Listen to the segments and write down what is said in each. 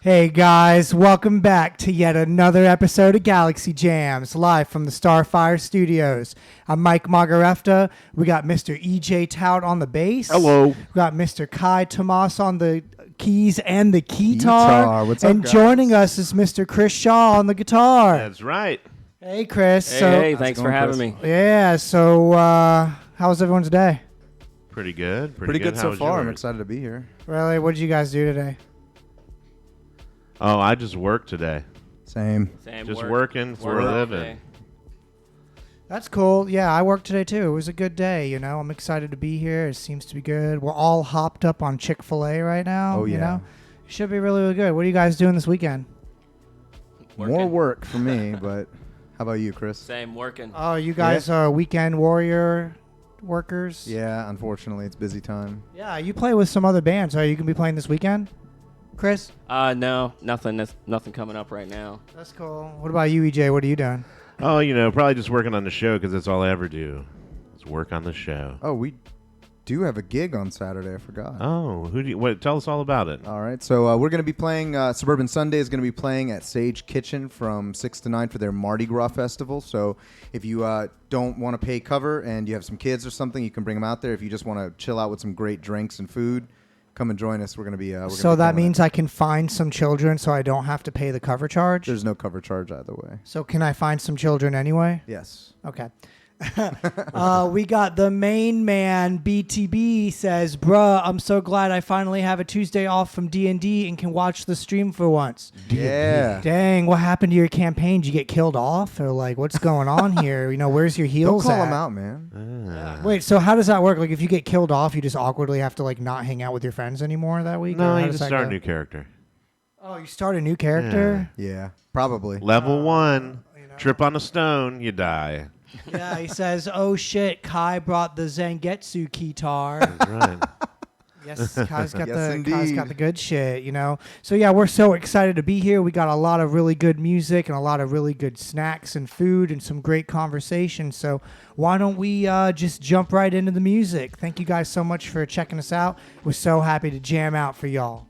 Hey guys, welcome back to yet another episode of Galaxy Jams, live from the Starfire Studios. I'm Mike Mahgerefteh. We got Mr. EJ Toudt on the bass. Hello. We got Mr. Tomas on the keys and the guitar. What's up, and guys? joining us is Mr. Chris Shaw on the guitar. That's right. Hey Chris. Hey, thanks for having me. Yeah, so how was everyone's day? Pretty good. Pretty good How so was far. I'm yours? excited to be here. Really, what did you guys do today? Oh, I just worked today. Same. Just working for a living. Okay. That's cool. Yeah, I worked today too. It was a good day, you know. I'm excited to be here. It seems to be good. We're all hopped up on Chick-fil-A right now. Oh, yeah. You know? It should be really, really good. What are you guys doing this weekend? Working. More work for me, but how about you, Chris? Same, working. Oh, you guys are weekend warrior workers? Yeah, unfortunately, it's busy time. Yeah, you play with some other bands. Are you going to be playing this weekend, Chris? No, nothing. Nothing coming up right now. That's cool. What about you, EJ? What are you doing? Oh, probably just working on the show because that's all I ever do. Is work on the show. Oh, we do have a gig on Saturday. I forgot. Oh, tell us all about it. All right, so we're going to be playing, Suburban Sunday is going to be playing at Sage Kitchen from 6 to 9 for their Mardi Gras festival. So if you don't want to pay cover and you have some kids or something, you can bring them out there. If you just want to chill out with some great drinks and food, come and join us. We're going to be So that means I can find some children so I don't have to pay the cover charge? There's no cover charge either way. So can I find some children anyway? Yes. Okay. We got the main man, BTB, says, bruh, I'm so glad I finally have a Tuesday off from D&D and can watch the stream for once. Yeah. Dang, what happened to your campaign? Did you get killed off? Or, like, what's going on here? Where's your Don't heels call at? them out, man. Wait, so how does that work? Like, if you get killed off, you just awkwardly have to, like, not hang out with your friends anymore that week? No, Or how you does just that start a go? new character. Oh, you start a new character? Yeah, probably. Level 1. Trip on a stone, you die. Yeah, he says, oh, shit, Kai brought the Zangetsu guitar. That's right. Yes, Kai's got Yes, Kai's got indeed. the good shit, So yeah, we're so excited to be here. We got a lot of really good music and a lot of really good snacks and food and some great conversation. So why don't we just jump right into the music? Thank you guys so much for checking us out. We're so happy to jam out for y'all.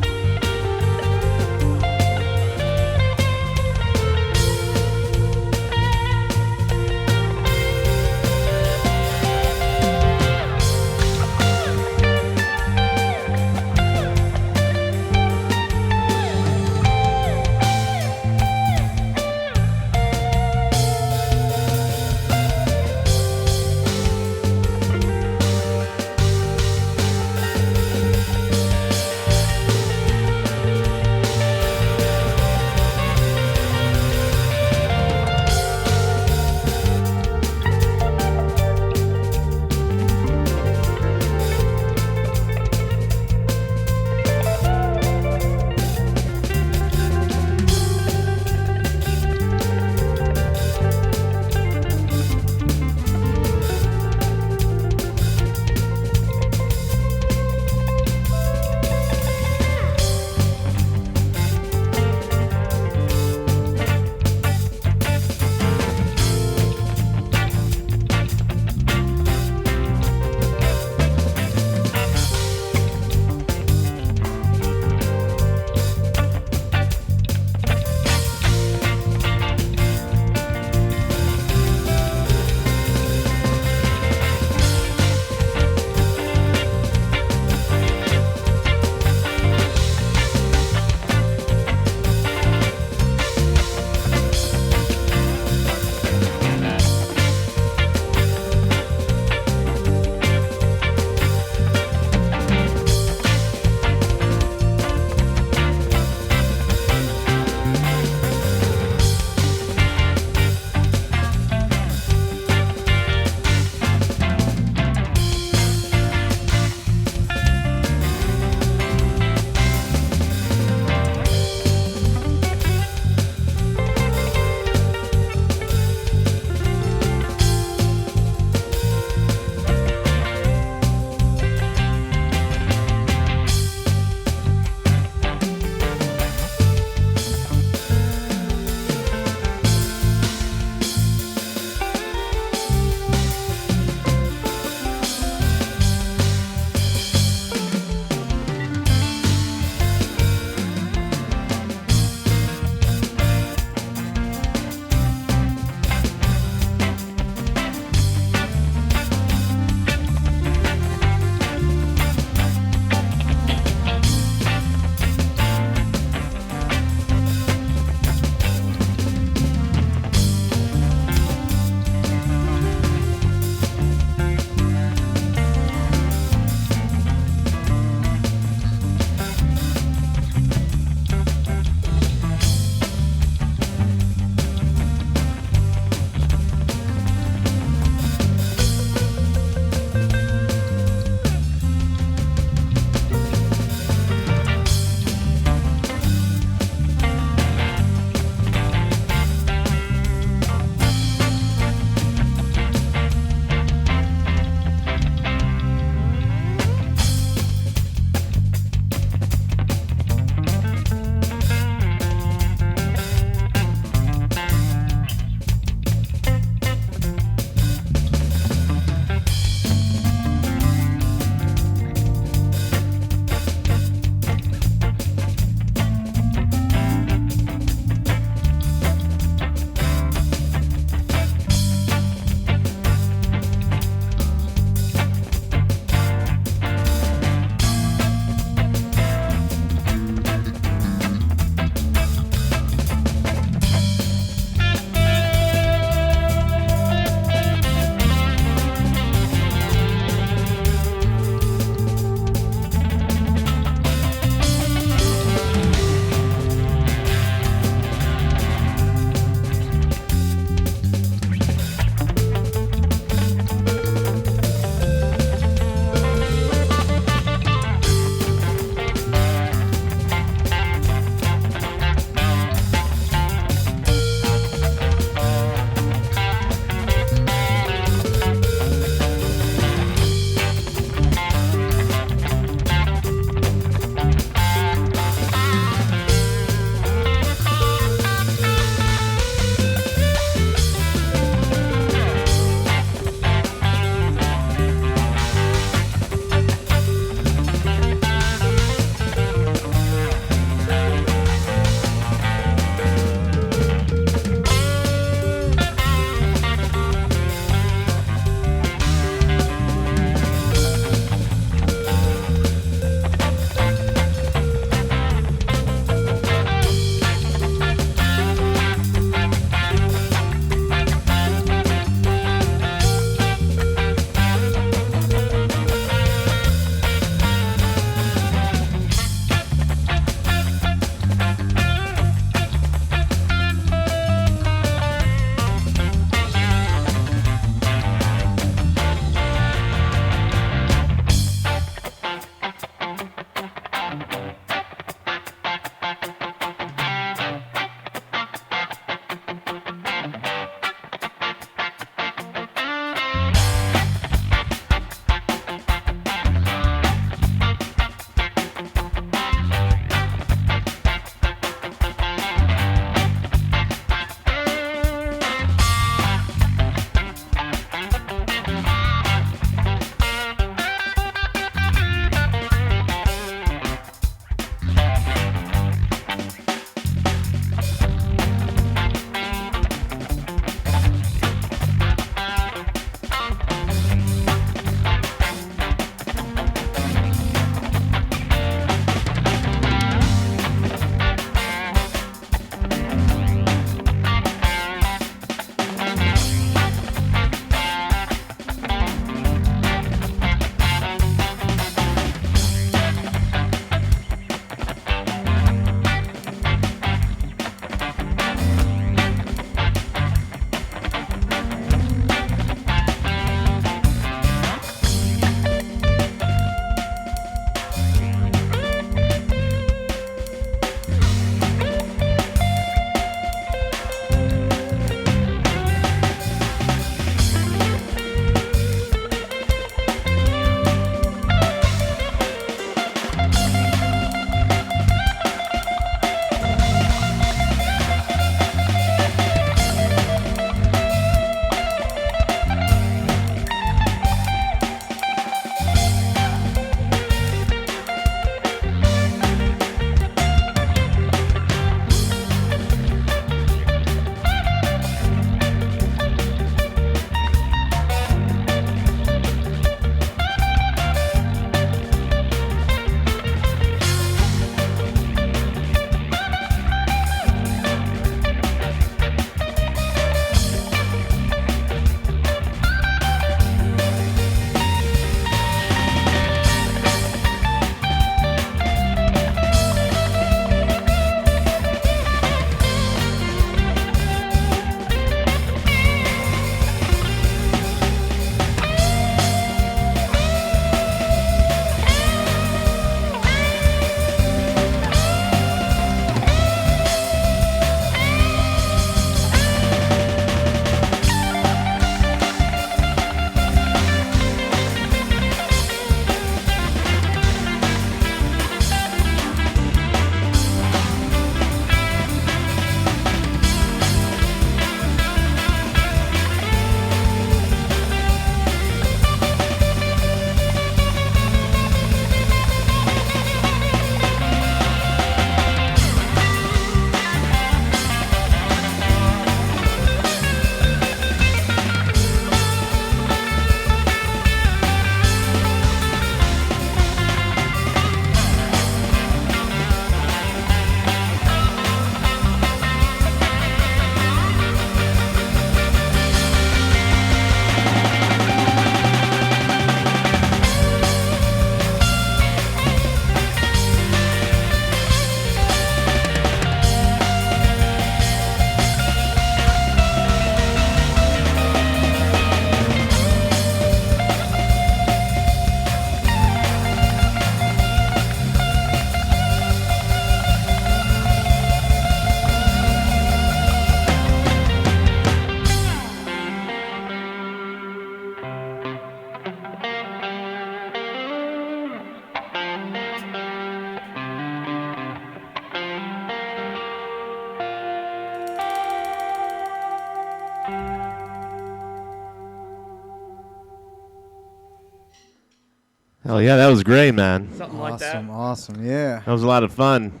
Hell yeah, that was great, man. Something like that. Awesome. Yeah. That was a lot of fun.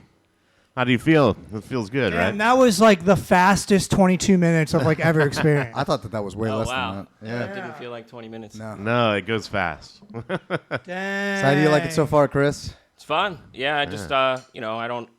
How do you feel? It feels good, right? And that was like the fastest 22 minutes I've like ever experienced. I thought that was way Oh, less wow. than that. That Yeah. didn't feel like 20 minutes. No. No, it goes fast. Dang. So how do you like it so far, Chris? It's fun. Yeah, I just, you know, I don't,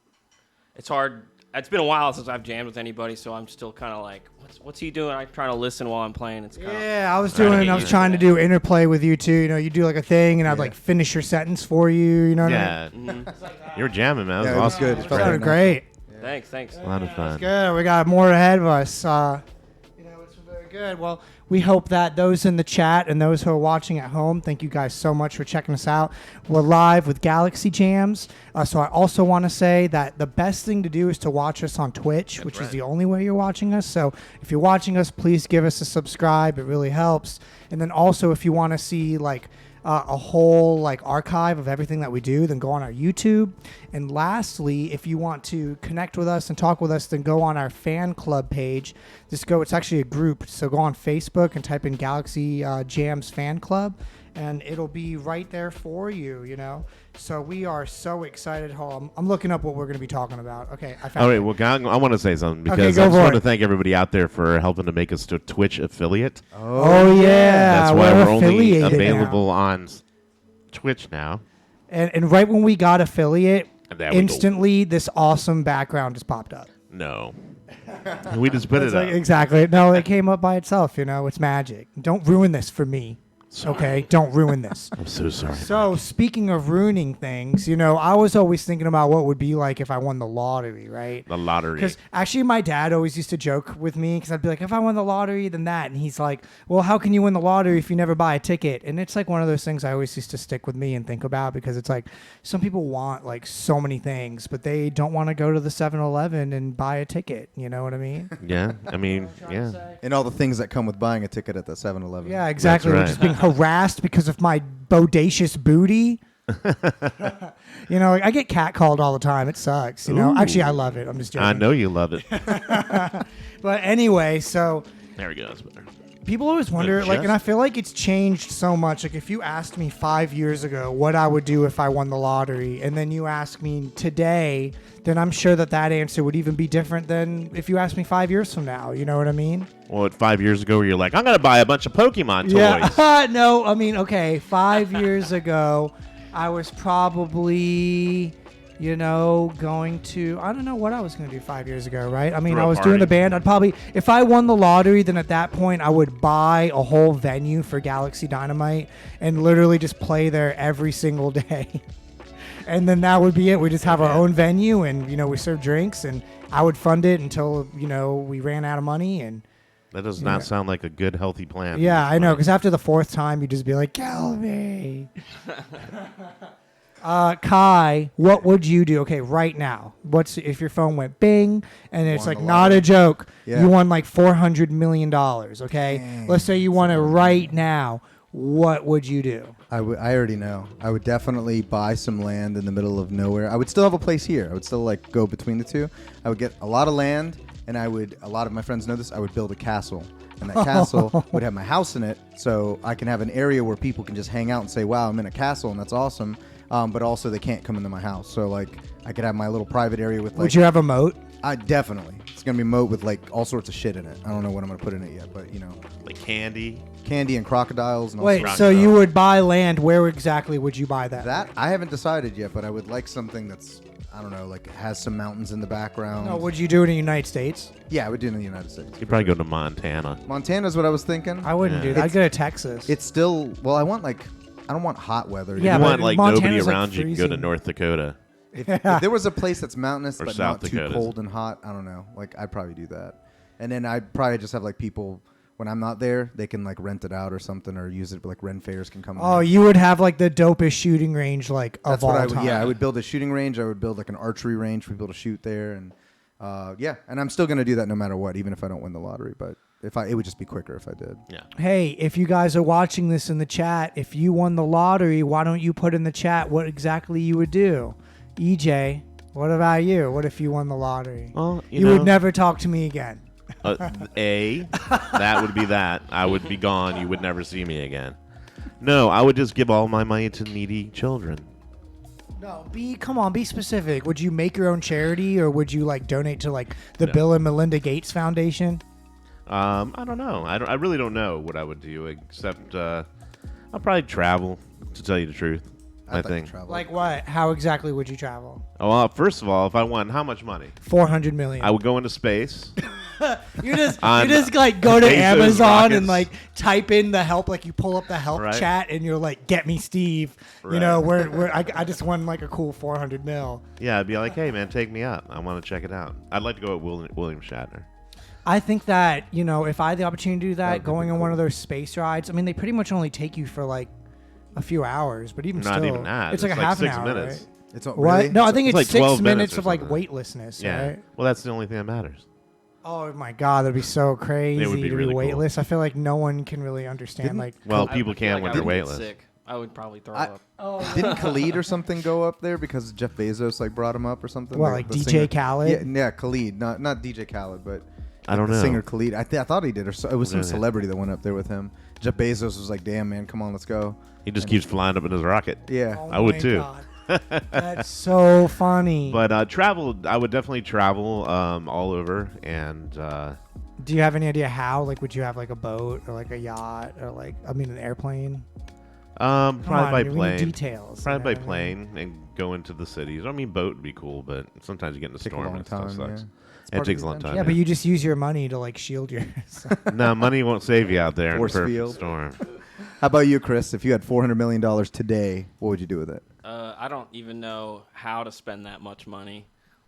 it's hard. It's been a while since I've jammed with anybody, so I'm still kind of like, what's he doing? I'm trying to listen while I'm playing. It's kind of, Yeah, I was Trying to doing. get I was used trying to do interplay with you too. You know, you do like a thing, and I'd Yeah. like finish your sentence for you. You know what I mean? Yeah. You were jamming, man. That Yeah, it was was awesome. good. It felt Sounded very nice. great. Thanks. A lot of fun. Good. We got more ahead of us. You know, it's very good. Well, we hope that those in the chat and those who are watching at home, thank you guys so much for checking us out. We're live with Galaxy Jams. So I also want to say that the best thing to do is to watch us on Twitch, which is the only way you're watching us. So if you're watching us, please give us a subscribe. It really helps. And then also, if you want to see like a whole like archive of everything that we do, then go on our YouTube. And lastly, if you want to connect with us and talk with us, then go on our fan club page. It's actually a group, so go on Facebook and type in Galaxy Jams Fan Club, and it'll be right there for you, you know. So we are so excited. I'm looking up what we're going to be talking about. Okay, I found All right, it. well, I want to say something because Okay, I go just for want to it. thank everybody out there for helping to make us a Twitch affiliate. Oh yeah, That's why we're only affiliated now. available on Twitch now. And right when we got affiliate, And there we go. instantly this awesome background just popped up. No. We just put It's it like, up. exactly. No, it came up by itself. You know, it's magic. Don't ruin this for me. Okay, don't ruin this. I'm so sorry. So speaking of ruining things, you know, I was always thinking about what would be like if I won the lottery, right? The lottery. Because actually, my dad always used to joke with me because I'd be like, if I won the lottery, then that. And he's like, well, how can you win the lottery if you never buy a ticket? And it's like one of those things I always used to stick with me and think about because it's like some people want like so many things, but they don't want to go to the 7-Eleven and buy a ticket. You know what I mean? Yeah, I mean, yeah. And all the things that come with buying a ticket at the 7-Eleven. Yeah, exactly. That's We're right. just being harassed because of my bodacious booty. You know, I get catcalled all the time. It sucks. You know, Ooh. actually, I love it. I'm just joking. I know you love it. But anyway, so There we go. That's better. people always wonder, like, Just- and I feel like it's changed so much. Like, if you asked me 5 years ago what I would do if I won the lottery, and then you ask me today, then I'm sure that answer would even be different than if you asked me 5 years from now. You know what I mean? Well, 5 years ago, where you're like, I'm going to buy a bunch of Pokemon toys. Yeah. No, I mean, okay, 5 years ago, I was probably, you know, going to, I don't know what I was going to do 5 years ago, right? I mean, Throw I a was doing the party. band. I'd probably, if I won the lottery, then at that point, I would buy a whole venue for Galaxy Dynamite and literally just play there every single day. And then that would be it. We just have our own venue and, you know, we serve drinks and I would fund it until, you know, we ran out of money. And That does not sound like a good, healthy plan. yeah, I know. Because after the fourth time, you just be like, kill me. Kai, what would you do? Okay, right now. What's if your phone went bing and it's Won like the not a lottery. joke? Yeah. You won like $400 million. Okay, Dang. let's say you won it right now. What would you do? I already know. I would definitely buy some land in the middle of nowhere. I would still have a place here. I would still like go between the two. I would get a lot of land, and a lot of my friends know this, I would build a castle. And that castle would have my house in it, so I can have an area where people can just hang out and say, wow, I'm in a castle, and that's awesome. But also they can't come into my house. So like I could have my little private area with like... Would you have a moat? Definitely. It's going to be moat with like all sorts of shit in it. I don't know what I'm going to put in it yet, but you know. Like candy. Candy and crocodiles and all Wait, sorts so of you would buy land. Where exactly would you buy that? That I haven't decided yet, but I would like something that's, I don't know, like has some mountains in the background. No, would you do it in the United States? Yeah, I would do it in the United States. You'd probably go to Montana. Montana's what I was thinking. I wouldn't Yeah. do that. I'd go to Texas. It's still, well, I don't want hot weather. Yeah, you but want like nobody Montana's, like, around you to go to freezing. North Dakota. If there was a place that's mountainous Or but South not Dakotas. too cold and hot, I don't know. Like I'd probably do that. And then I'd probably just have like people, when I'm not there, they can like rent it out or something or use it, like Ren fairs can come in. Oh, you would have like the dopest shooting range like That's of all what I would. time. Yeah, I would build a shooting range. I would build like an archery range for people to shoot there, and yeah, and I'm still gonna do that no matter what, even if I don't win the lottery. But it would just be quicker if I did. Yeah. Hey, if you guys are watching this in the chat, if you won the lottery, why don't you put in the chat what exactly you would do? EJ, what about you? What if you won the lottery? Well, You would never talk to me again. That would be that. I would be gone. You would never see me again. No, I would just give all my money to needy children. No, come on, be specific. Would you make your own charity, or would you like donate to like the No. Bill and Melinda Gates Foundation? I don't know. I really don't know what I would do, except I'll probably travel, to tell you the truth. I thought you think. traveled. Like what? How exactly would you travel? Oh, well, first of all, if I won, how much money? 400 million. I would go into space. You just On like go to Bezos Amazon and rockets. like type in the help, like you pull up the help Right. chat and you're like, get me Steve. You Right. know, I just won like a cool 400 mil. Yeah, I'd be like, hey, man, take me out. I want to check it out. I'd like to go with William Shatner. I think that, you know, if I had the opportunity to do that, would be going on cool. one of those space rides, I mean, they pretty much only take you for like a few hours, but even Not still, even that. it's like a like half 6 an hour, minutes. right? It's not What? really. No, I think It's it's like 6 12 minutes minutes of or like something. weightlessness, Yeah. right? Well, that's the only thing that matters. Oh my God, that'd be so crazy It would be to really be cool. weightless. I feel like no one can really understand. Didn't- Like, Well, I people feel can like when I they're would get weightless. sick. I would probably throw I- up. Didn't Khalid or something go up there because Jeff Bezos like brought him up or something? What, The- like the DJ singer. Khaled? Yeah, Khalid, not DJ Khaled, but I don't the know. singer Khalid. I thought he did, or it was some Really? celebrity that went up there with him. Jeff Bezos was like, "Damn man, come on, let's go." He just keeps flying up in his rocket. Yeah, oh I would my too. God. That's so funny. But travel, I would definitely travel all over. And Do you have any idea how? Like, would you have like a boat or like a yacht or like, I mean, an airplane? Come probably on, by we need plane. details. Probably by you know what I mean? plane and go into the cities. I mean, boat would be cool, but sometimes you get in a take a storm long and stuff time. sucks. Yeah. It's It part of takes the a long adventure. time. Yeah, but you just use your money to like shield yourself. No, money won't save you out there Force in a perfect field. storm. How about you, Chris? If you had $400 million today, what would you do with it? I don't even know how to spend that much money,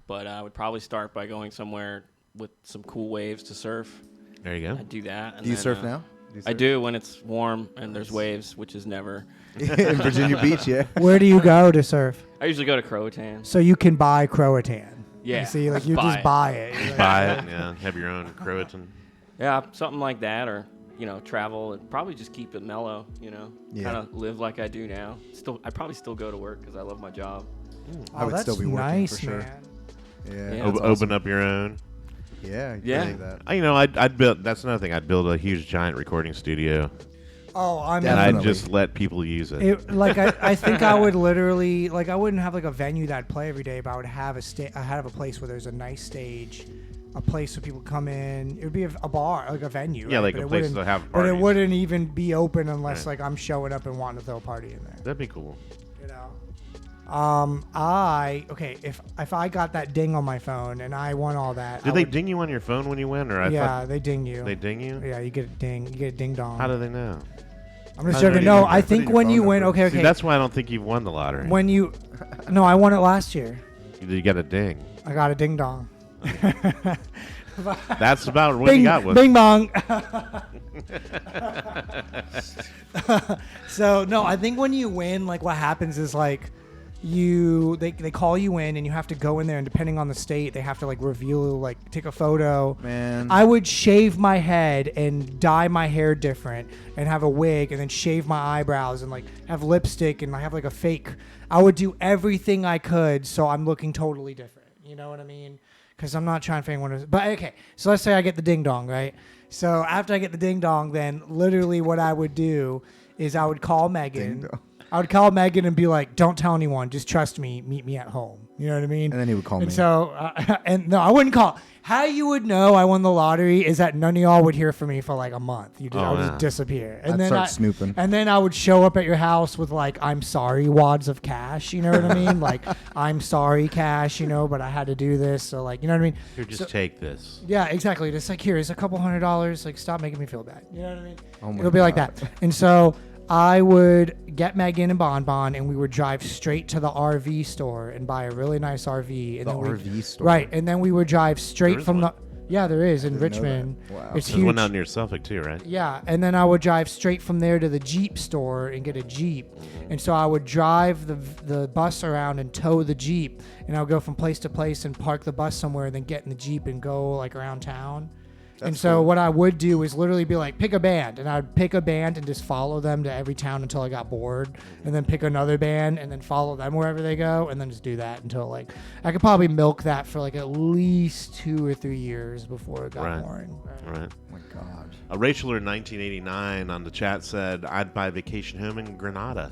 but I would probably start by going somewhere with some cool waves to surf. There you go. I'd do that. And Do you then, surf now? I do when it's warm and there's waves, which is never. In Virginia Beach, yeah. Where do you go to surf? I usually go to Croatan. So you can buy Croatan. Yeah, You see, like just you buy just it. buy it. You're like, Buy it, yeah. Have your own Croatan. Yeah, something like that, or travel and probably just keep it mellow. Yeah. Kind of live like I do now. I'd probably still go to work because I love my job. I would that's still be working nice, for sure. man. Yeah, Yeah. that's Open awesome. up your own. Yeah, Yeah. believe that. I'd build. That's another thing. I'd build a huge, giant recording studio, Oh, I'm and Definitely. I'd just let people use it. I think I would literally like I wouldn't have like a venue that I'd play every day, but I would have I have a place where there's a nice stage, a place where people come in. It would be a bar, like a venue. Yeah, right? like But a it place wouldn't- to have But it parties. wouldn't even be open unless Right. like I'm showing up and wanting to throw a party in there. That'd be cool. You know. If I got that ding on my phone and I won all that. Did I they would- ding you on your phone when you win, or I Yeah, thought they ding you. they ding you? Yeah, you get a ding. You get a ding dong. How do they know? I'm just how do joking. they No, know I that? think Put in when your you phone win. number. Okay, okay. See, that's why I don't think you've won the lottery. when you. No, I won it last year. You get a ding. I got a ding dong. That's about what Bing, you got with. bing bong. So no, I think when you win, like what happens is like they call you in and you have to go in there, and depending on the state, they have to like reveal, like take a photo. Man. I would shave my head and dye my hair different and have a wig and then shave my eyebrows and like have lipstick and I have like a fake. I would do everything I could so I'm looking totally different. You know what I mean? Because I'm not trying for anyone to. But okay, so let's say I get the ding dong, right? So after I get the ding dong, then literally what I would do is I would call Megan. Ding dong. I would call Megan and be like, "Don't tell anyone. Just trust me. Meet me at home." You know what I mean? And then he would call And me. so, and no, I wouldn't call. How you would know I won the lottery is that none of y'all would hear from me for like a month. I would just disappear, and I'd then start snooping. And then I would show up at your house with like, "I'm sorry," wads of cash. You know what I mean? Like, "I'm sorry," cash. But I had to do this. So like, you know what I mean? Here, just So- take this. Yeah, exactly. Just like, here's a couple $100. Like, stop making me feel bad. You know what I mean? Oh my It'll be like God. that. And so I would get Megan and Bon Bon, and we would drive straight to the RV store and buy a really nice RV. And The then RV store? Right, and then we would drive straight is from one. the. Yeah, there is in didn't know that. Richmond. Wow. It's There's huge. one out near Suffolk too, right? Yeah, and then I would drive straight from there to the Jeep store and get a Jeep. And so I would drive the bus around and tow the Jeep, and I would go from place to place and park the bus somewhere, and then get in the Jeep and go like around town. And so what I would do is literally be like, pick a band, and I'd pick a band and just follow them to every town until I got bored, and then pick another band and then follow them wherever they go, and then just do that until like I could probably milk that for like at least 2 or 3 years before it got boring. Right. Oh my God. Rachel in 1989 on the chat said, "I'd buy a vacation home in Grenada."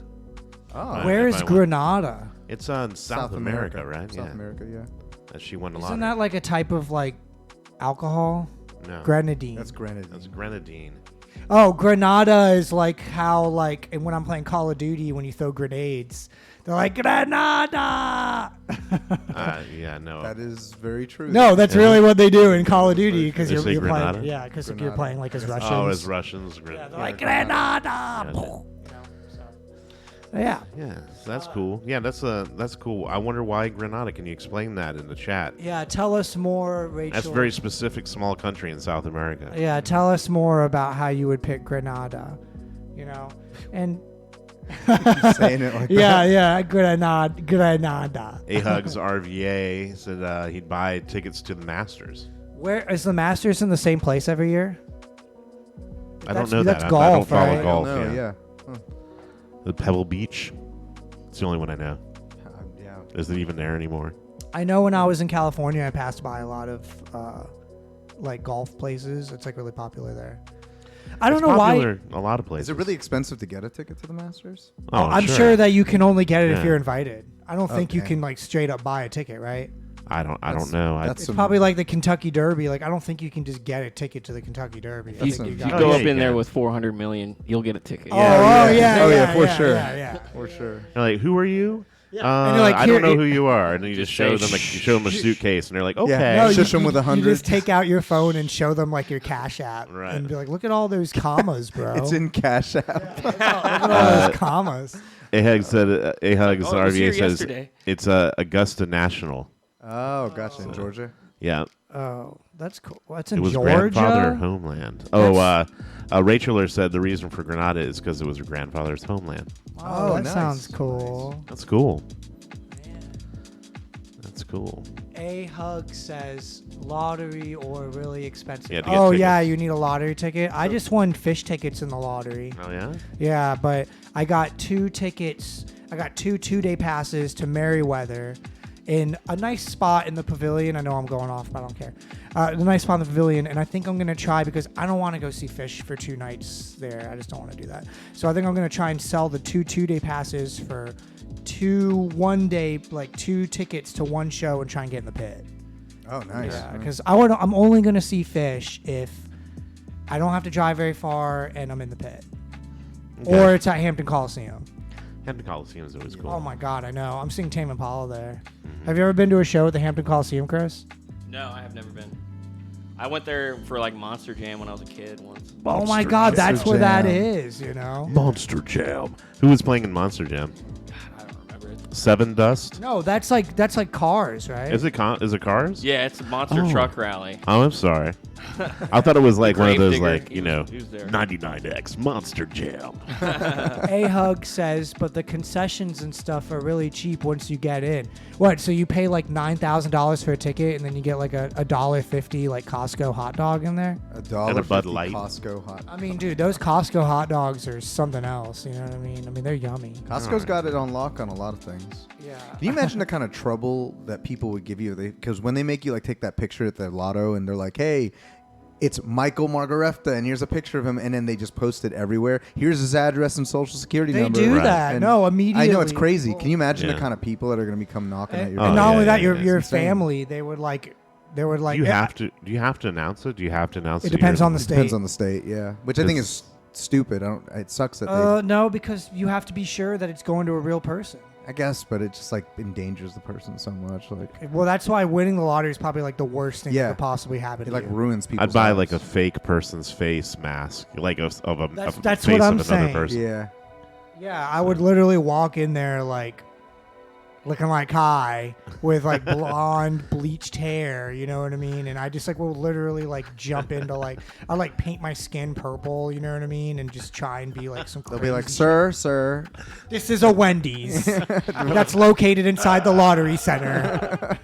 Oh. Where if is I went. Grenada? It's on South America, right? South America, yeah. She won a lot. Isn't that like a type of like alcohol? No. Grenadine. That's grenadine. That's grenadine. Oh, Grenada is like how like and when I'm playing Call of Duty when you throw grenades, they're like Grenada. Yeah, no. That is very true. No, that's really what they do in Call of Duty because They you're say playing. Grenada? Yeah, because you're Grenada. playing like as Russians. Oh, as Russians. Yeah, they're like Grenada. Yeah. Yeah, so that's cool. Yeah, that's cool. I wonder why Grenada. Can you explain that in the chat? Yeah, tell us more, Rachel. That's a very specific small country in South America. Yeah, tell us more about how you would pick Grenada, and saying it like yeah, Grenada. Ahugs RVA said he'd buy tickets to the Masters. Where is the Masters in the same place every year? I don't That's- know that's that. I golf, don't follow right? golf. No, yeah. yeah. The Pebble Beach. It's the only one I know. Yeah. Is it even there anymore? I know when I was in California, I passed by a lot of like golf places. It's like really popular there. I don't know popular a lot of places. Is it really expensive to get a ticket to the Masters? Oh, I'm sure that you can only get it if Yeah. you're invited. I don't think you Okay. can like straight up buy a ticket, right? I don't know. That's It's some- probably like the Kentucky Derby. Like I don't think you can just get a ticket to the Kentucky Derby. I That's think you some- If you got go yeah, up you in there can. with 400 million, you'll get a ticket. Oh yeah, for sure. Yeah. For sure. They're like, who are you? And you're like, I don't "Here, know who you are. And then you just show say, them, like, you show them a suitcase, and they're like, okay. Yeah. No, Shush them with you 100. just take out your phone and show them like your Cash App, Right. and be like, "Look at all those commas, bro. It's in Cash App. Look at all those commas." Ahug said, Ahug's Oh, it was here RVA says yesterday. it's Augusta National. Oh, gotcha. In Georgia. Yeah. Oh, that's cool. That's It in was Georgia. grandfather homeland. Racheler said the reason for Grenada is because it was her grandfather's homeland. Oh, that nice. sounds cool. That's cool. That's cool. A Hug says lottery or really expensive. Yeah, to get Oh tickets. yeah, you need a lottery ticket. I just won fish tickets in the lottery. Oh yeah. Yeah, but I got 2 tickets. I got 2 2-day passes to Merriweather in a nice spot in the pavilion. I know I'm going off, but I don't care. The nice spot in the pavilion, and I think I'm going to try because I don't want to go see fish for 2 nights there. I just don't want to do that. So I think I'm going to try and sell the 2 2-day passes for 2 1-day, like 2 tickets to 1 show and try and get in the pit. Oh, nice. Yeah, because I'm only going to see fish if I don't have to drive very far and I'm in the pit. Okay. Or it's at Hampton Coliseum. Hampton Coliseum is always cool. Oh my God, I know. I'm seeing Tame Impala there. Have you ever been to a show at the Hampton Coliseum, Chris? No, I have never been. I went there for like Monster Jam when I was a kid once. Oh my Monster God, Jam. that's where that Jam. is, Monster Jam. Who was playing in Monster Jam? I don't remember it. Seven Dust. No, that's like Cars, right? Is it Cars? Yeah, it's a Monster Oh. Truck Rally. Oh, I'm sorry. I thought it was like one of those, Gravedigger, like, he was there. 99X Monster Jam. A Hug says, but the concessions and stuff are really cheap once you get in. What? So you pay like $9,000 for a ticket, and then you get like a $1.50 like Costco hot dog in there? $1.50 And a Bud Light. Costco hot. I mean, dude, those Costco hot dogs are something else. You know what I mean? I mean, they're yummy. Costco's got it on lock on a lot of things. Yeah. Can you imagine the kind of trouble that people would give you? Because when they make you like take that picture at the lotto and they're like, hey, it's Michael Mahgerefteh and here's a picture of him, and then they just post it everywhere. Here's his address and social security They number. do Right. that. And No, immediately. I know it's crazy. Can you imagine Yeah. the kind of people that are going to be come knocking at your Oh, And door? not only yeah, that, your yeah, your it's insane. family, they would like. Do you have to announce it? Do you have to announce It it? depends on the It state. depends on the state, yeah. Which I think is stupid. It sucks that they. No, because you have to be sure that it's going to a real person. I guess, but it just like endangers the person so much. Like Well, that's why winning the lottery is probably like the worst thing Yeah. that could possibly happen. it to like you. ruins people. I'd buy like a fake person's face mask, like of a That's face what I'm of another saying. person. Yeah. Yeah, I would literally walk in there like looking like Kai with like blonde bleached hair, you know what I mean? And I just like will literally like jump into like I like paint my skin purple, you know what I mean? And just try and be like some. They'll be like, crazy sir. shit. This is a Wendy's that's located inside the lottery center.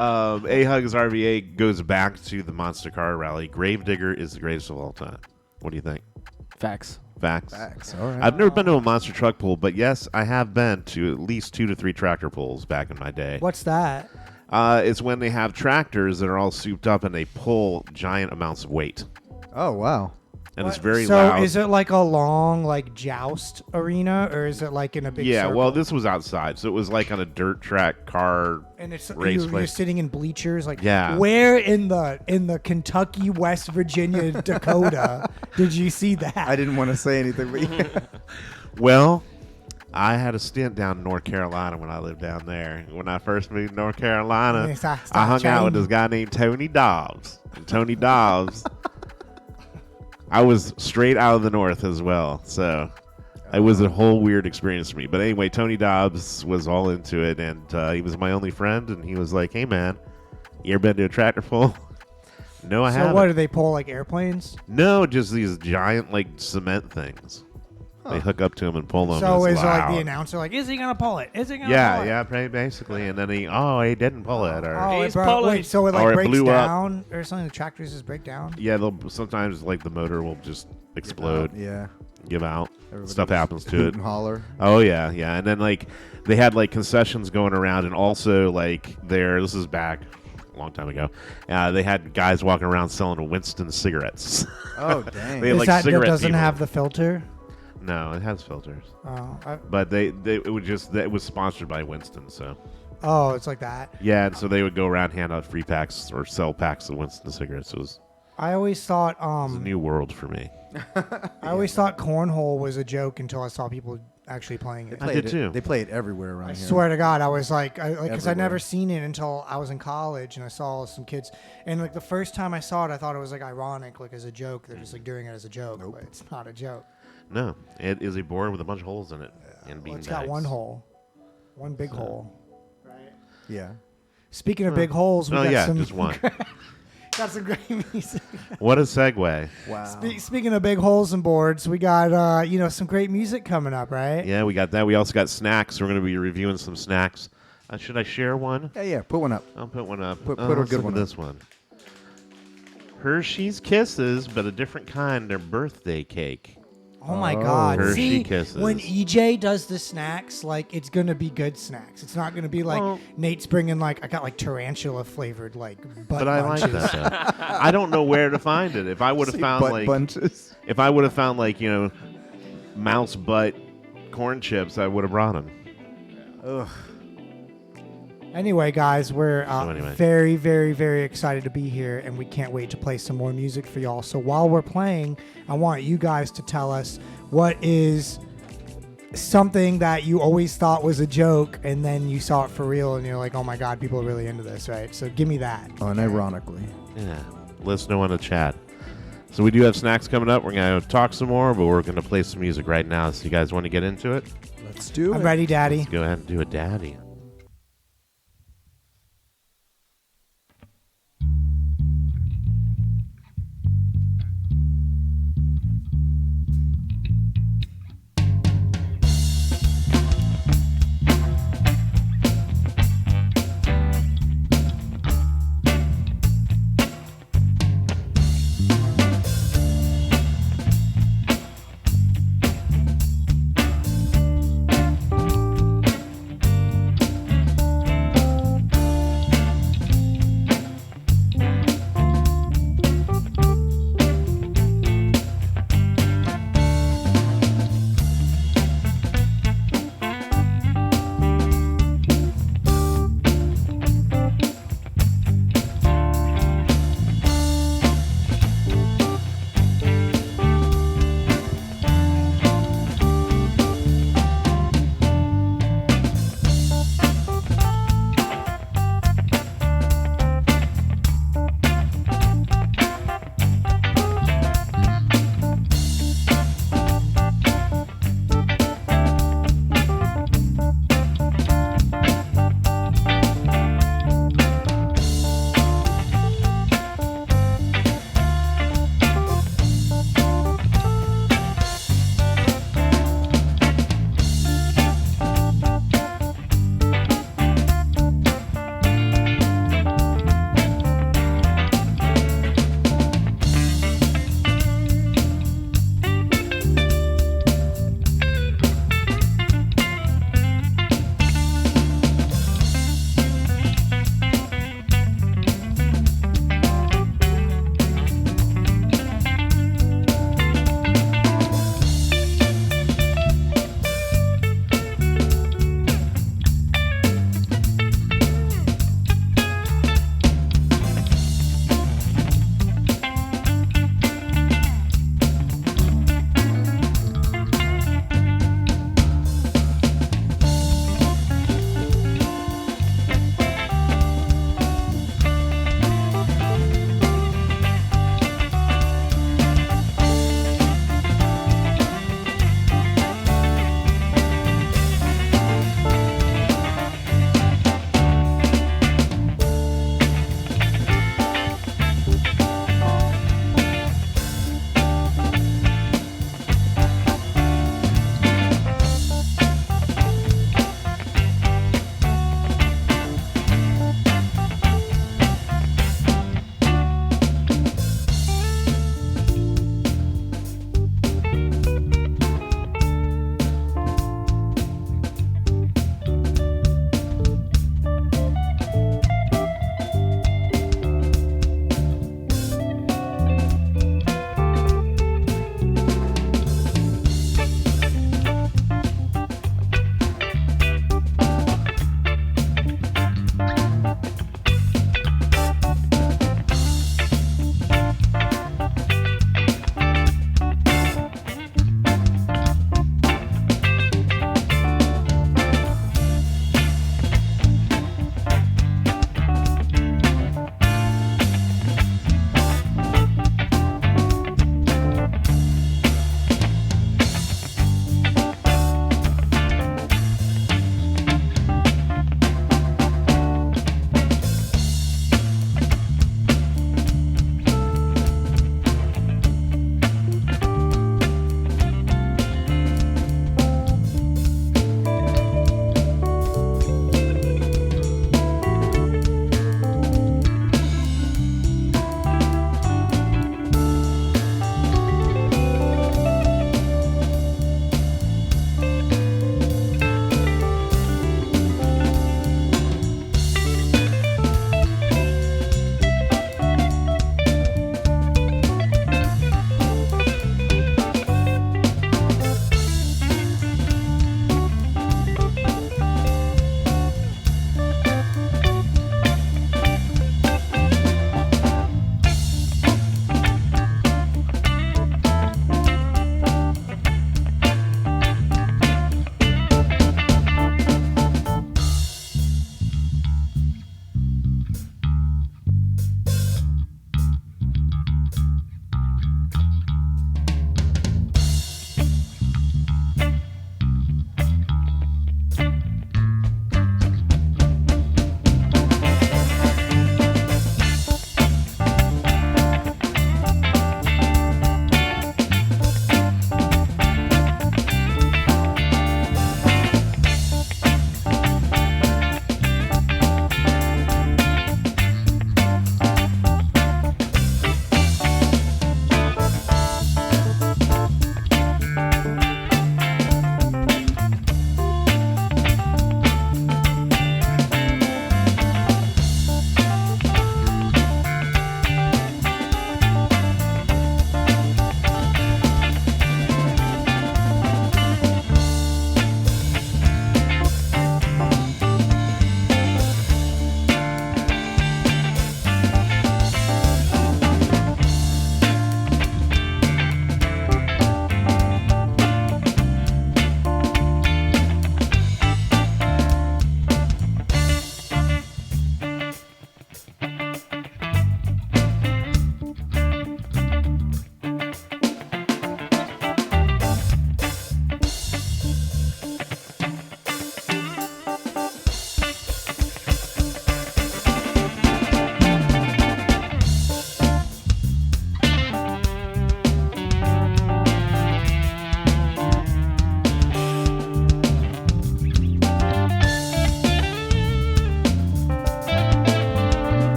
A-Hugs RVA goes back to the Monster Car Rally. Gravedigger is the greatest of all time. What do you think? Facts. Facts. All right. I've never been to a monster truck pull, but yes, I have been to at least 2 to 3 tractor pulls back in my day. What's that? It's when they have tractors that are all souped up and they pull giant amounts of weight. Oh, wow. And it's very so loud. is it like a long like joust arena, or is it like in a big Yeah, circle? well, this was outside, so it was like on a dirt track car and it's race you're place. sitting in bleachers, like Yeah. Where in the Kentucky, West Virginia, Dakota did you see that? I didn't want to say anything, but yeah. Well, I had a stint down in North Carolina when I lived down there. When I first moved to North Carolina, Yes, I I hung out with changed. this guy named Tony Dobbs. And Tony Dobbs, I was straight out of the North as well, so it was a whole weird experience for me. But anyway, Tony Dobbs was all into it, and he was my only friend, and he was like, hey, man, you ever been to a tractor pull? No, I So haven't. what do they pull, like airplanes? No, just these giant, like, cement things. They hook up to him and pull them. So It's is it like loud. the announcer like, is he gonna pull it? Is he gonna pull Yeah, it? yeah, basically. And then he didn't pull it. Or Oh, He's it bro- pulling. wait, so it Or like it breaks blew up. down or something? The tractors just break down? yeah, they'll sometimes like the motor will just explode, Yeah. give out. Everybody Stuff just happens to hoot it. and holler. Oh yeah, yeah. And then like they had like concessions going around, and also like this is back a long time ago. They had guys walking around selling Winston cigarettes. Oh, dang. They had, Is like, that cigarette doesn't people. have the filter? No, it has filters, Oh, but it was sponsored by Winston, so. oh, it's like that. Yeah, and so they would go around, hand out free packs or sell packs of Winston cigarettes. It was I always thought a new world for me. I always thought cornhole was a joke until I saw people actually playing it. I did too. They play it everywhere around I here. swear to God, I was like, because I'd never Everywhere. seen it until I was in college, and I saw some kids. And like the first time I saw it, I thought it was like ironic, like as a joke. They're just like doing it as a joke, but it's not a joke. No, it is a board with a bunch of holes in it. And Well, bean it's got bags. one hole, one big hole. Yeah. Speaking of big holes, we Oh got yeah, some just one. got some great music. What a segue. Wow. Speaking of big holes and boards, we got some great music coming up, right? Yeah, we got that. We also got snacks. We're going to be reviewing some snacks. Should I share one? Yeah, put one up. I'll put one up. Put a let's good look one at up. this one. Hershey's Kisses, but a different kind. They're birthday cake. Oh my Oh. God! Hershey See, Kisses. when EJ does the snacks, like it's gonna be good snacks. It's not gonna be like Well- Nate's bringing like I got like tarantula flavored like butt But I like munches. that. I don't know where to find it. If I would have Say found butt like, bunches. if I would have found like mouse butt corn chips, I would have brought them. Ugh. Anyway, guys, we're anyway. very, very, very excited to be here, and we can't wait to play some more music for y'all. So while we're playing, I want you guys to tell us what is something that you always thought was a joke, and then you saw it for real, and you're like, oh my God, people are really into this, right? So give me that. Unironically. Yeah. Let us know on the chat. So we do have snacks coming up. We're going to talk some more, but we're going to play some music right now. So you guys want to get into it? Let's do I'm it. ready, Daddy. Let's go ahead and do it, Daddy.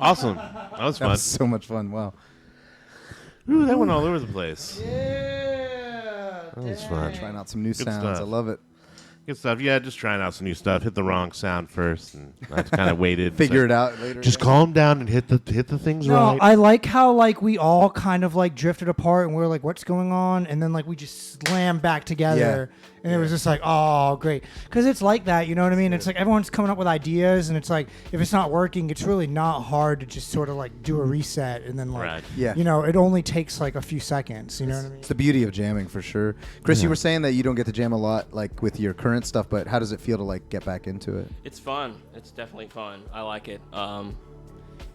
Awesome. That was That fun. was so much fun. Wow. Ooh, that went all over the place. Yeah. That was fun. Trying out some new Good sounds. stuff. I love it. Good stuff. Yeah, just trying out some new stuff. Hit the wrong sound first, and I just kind of waited. Figure it out later. Just calm down and hit the things No, right. I like how like we all kind of like drifted apart and we were like, what's going on? And then like we just slammed back together. And it was just like, oh, great. Because it's like that, you know what I mean? It's like everyone's coming up with ideas, and it's like if it's not working, it's really not hard to just sort of like do a reset and then like, Right. Yeah. you know, it only takes like a few seconds, you know what I mean? It's the beauty of jamming for sure. Chris, you were saying that you don't get to jam a lot like with your current stuff, but how does it feel to like get back into it? It's fun. It's definitely fun. I like it.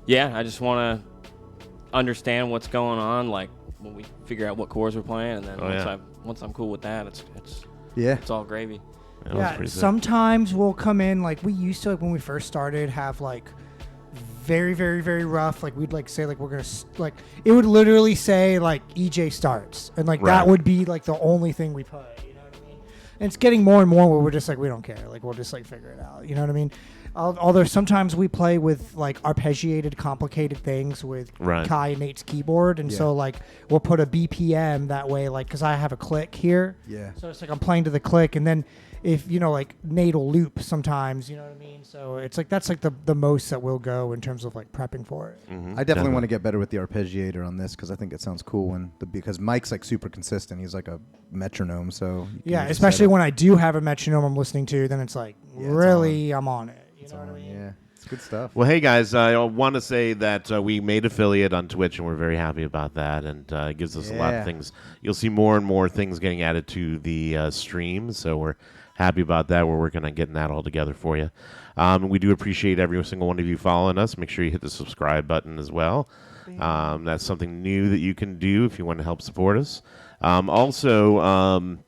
Yeah, I just want to understand what's going on, like when we figure out what chords we're playing, and then once I'm cool with that, it's all gravy. That was Yeah, pretty sick. sometimes we'll come in like we used to like when we first started have like very very very rough like we'd like say like we're gonna like it would literally say like EJ starts and like that Right. would be like the only thing we play, you know what I mean? And it's getting more and more where we're just like we don't care, like we'll just like figure it out, you know what I mean? Although sometimes we play with like arpeggiated complicated things with Right. Kai and Nate's keyboard, and so like we'll put a BPM that way, like because I have a click here. Yeah. So it's like I'm playing to the click, and then if you know, like Nate will loop sometimes, you know what I mean. So it's like that's like the most that we'll go in terms of like prepping for it. Mhm, I definitely want to get better with the arpeggiator on this because I think it sounds cool because Mike's like super consistent. He's like a metronome, so you can Yeah, just especially set it. when I do have a metronome I'm listening to, then it's like Yeah, it's really I'm on it. You It's know what I on, mean? yeah, it's good stuff. Well, hey guys, I want to say that we made affiliate on Twitch, and we're very happy about that. And it gives us a lot Yeah. of things. You'll see more and more things getting added to the stream, so we're happy about that. We're working on getting that all together for you. We do appreciate every single one of you following us. Make sure you hit the subscribe button as well. That's something new that you can do if you want to help support us. Also,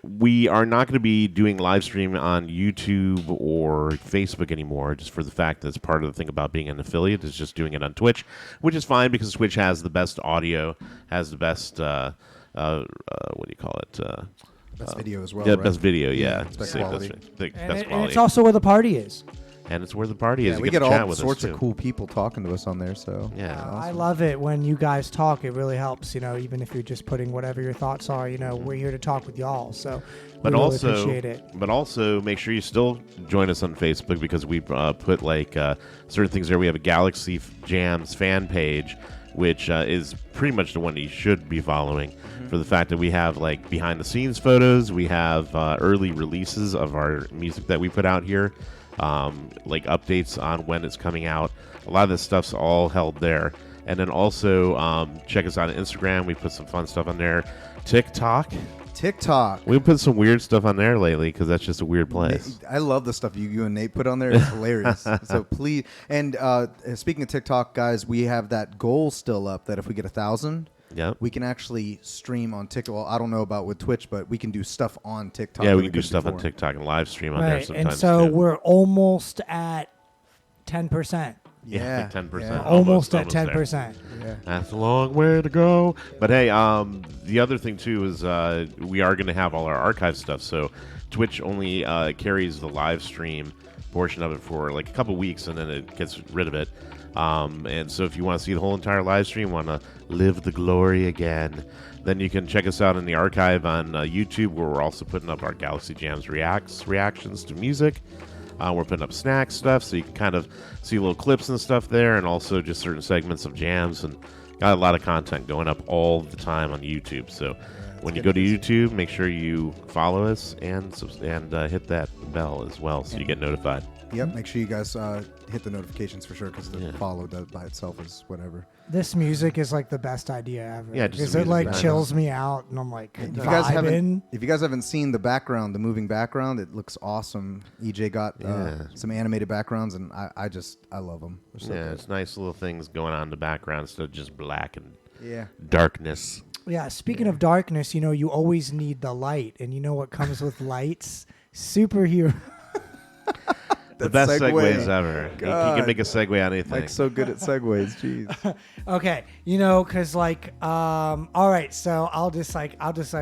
we are not going to be doing live stream on YouTube or Facebook anymore, just for the fact that it's part of the thing about being an affiliate is just doing it on Twitch, which is fine because Twitch has the best audio, has the best, what do you call it? Best video as well. Yeah, right? best video, yeah. Best Say quality. best And, best and quality. it's also where the party is. And it's where the party is. Yeah, You we get get to chat all with sorts us, of too. cool people talking to us on there. So Yeah. I love it when you guys talk. It really helps, you know, even if you're just putting whatever your thoughts are, you know, we're here to talk with y'all. So But we really also, appreciate it. but also make sure you still join us on Facebook because we put like certain things there. We have a Galaxy Jams fan page, which is pretty much the one that you should be following for the fact that we have like behind the scenes photos. We have early releases of our music that we put out here, like updates on when it's coming out. A lot of this stuff's all held there. And then also check us out on Instagram. We put some fun stuff on there. TikTok. TikTok. Put some weird stuff on there lately because that's just a weird place. I love the stuff you and Nate put on there. It's hilarious. So please, and speaking of TikTok, guys, we have that goal still up that if we get 1,000, Yep. we can actually stream on TikTok. Well, I don't know about with Twitch, but we can do stuff on TikTok. Yeah, that we can do couldn't stuff on before. TikTok and live stream on there Right. sometimes. And so too. we're almost at 10%. Yeah, like 10%. Yeah. Almost at there. 10%. Yeah. That's a long way to go. But hey, the other thing too is we are going to have all our archive stuff. So Twitch only carries the live stream portion of it for like a couple weeks, and then it gets rid of it. And so if you want to see the whole entire live stream, want to live the glory again, then you can check us out in the archive on YouTube, where we're also putting up our Galaxy Jams reactions to music. We're putting up snack stuff, so you can kind of see little clips and stuff there, and also just certain segments of jams, and got a lot of content going up all the time on YouTube. So when you go to YouTube, make sure you follow us and hit that bell as well, so you get notified. Yep. Make sure you guys hit the notifications for sure, because the Yeah. follow does by itself is whatever. This music is like the best idea ever. Yeah, just because the it music like behind chills me out, and I'm like If you guys vibing. haven't seen the background, the moving background, it looks awesome. EJ got some animated backgrounds, and I love them. So Yeah, good. it's nice little things going on in the background instead of just black and Yeah. darkness. Yeah, speaking of darkness, you know, you always need the light, and you know what comes with lights? Superhero. The best segue. segues ever. He God. can make a segue out of anything. Mike's so good at segues. Jeez. Okay, you know, cause like, all right, so I'll just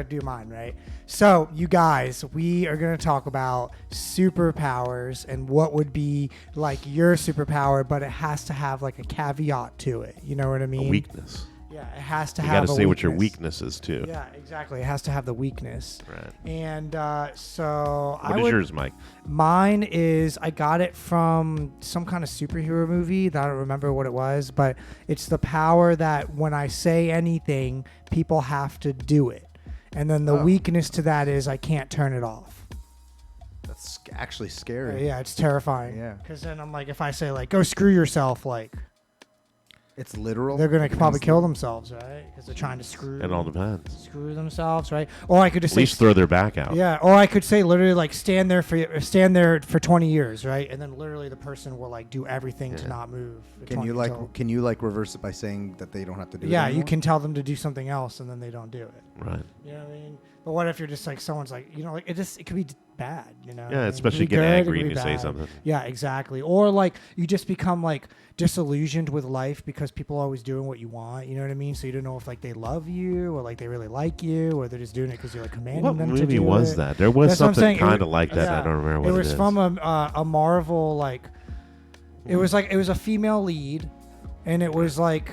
do mine, right? So you guys, we are gonna talk about superpowers and what would be like your superpower, but it has to have like a caveat to it. You know what I mean? A weakness. Yeah, it has to You have. got to a say what your weakness. weakness is too. Yeah, exactly. It has to have the weakness. Right. And so What is yours, Mike? Mine is I got it from some kind of superhero movie that I don't remember what it was, but it's the power that when I say anything, people have to do it. And then the weakness to that is I can't turn it off. That's actually scary. Yeah, it's terrifying. Yeah. Because then I'm like, if I say like, go screw yourself, like It's literal. they're gonna probably kill themselves, right? Because they're trying to It all depends. screw themselves, right? Or I could just At least throw their back out. yeah, or I could say literally like stand there for 20 years, right? And then literally the person will like do everything to not move. for Can 20 you like until- can you like reverse it by saying that they don't have to do it? Yeah, you anymore? can tell them to do something else and then they don't do it. Right. You know what I mean? But what if you're just like someone's like, you know, like it could be bad, you know? Yeah, I mean, it especially could be get good, it angry could and be you say bad. something. Yeah, exactly. Or like you just become like disillusioned with life because people are always doing what you want. You know what I mean? So you don't know if like they love you or like they really like you or they're just doing it because you're like commanding What them to movie do was it. that? There was That's what I'm something saying. kind of like that. Yeah. I don't remember what it it was is. from a Marvel like. It was a female lead, and it was like,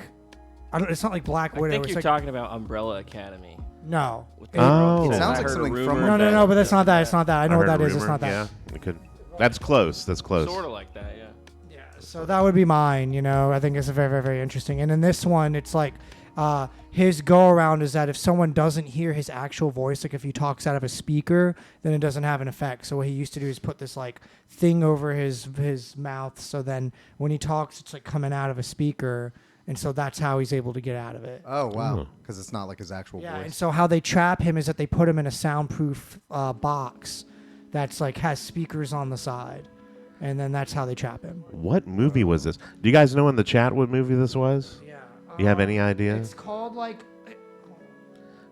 it's not like Black I Widow. think It's you're like, talking about Umbrella Academy. No. With It- the girl. Oh. It I sounds like heard a something rumor from. No, but that's not that. It's not that. I know what heard that a is. It's rumor. not that. Yeah, we could. That's close. That's close. Sort of like that, yeah. Yeah, so that would be mine. You know, I think it's very, very, very interesting. And in this one, it's like his go around is that if someone doesn't hear his actual voice, like if he talks out of a speaker, then it doesn't have an effect. So what he used to do is put this like thing over his mouth, so then when he talks, it's like coming out of a speaker, and so that's how he's able to get out of it. Oh wow, Oh. because it's not like his actual Yeah, and voice. so how they trap him is that they put him in a soundproof box that's like has speakers on the side, and then that's how they trap him. What movie was this? Do you guys know in the chat what movie this was? Yeah. You have any idea? It's called like.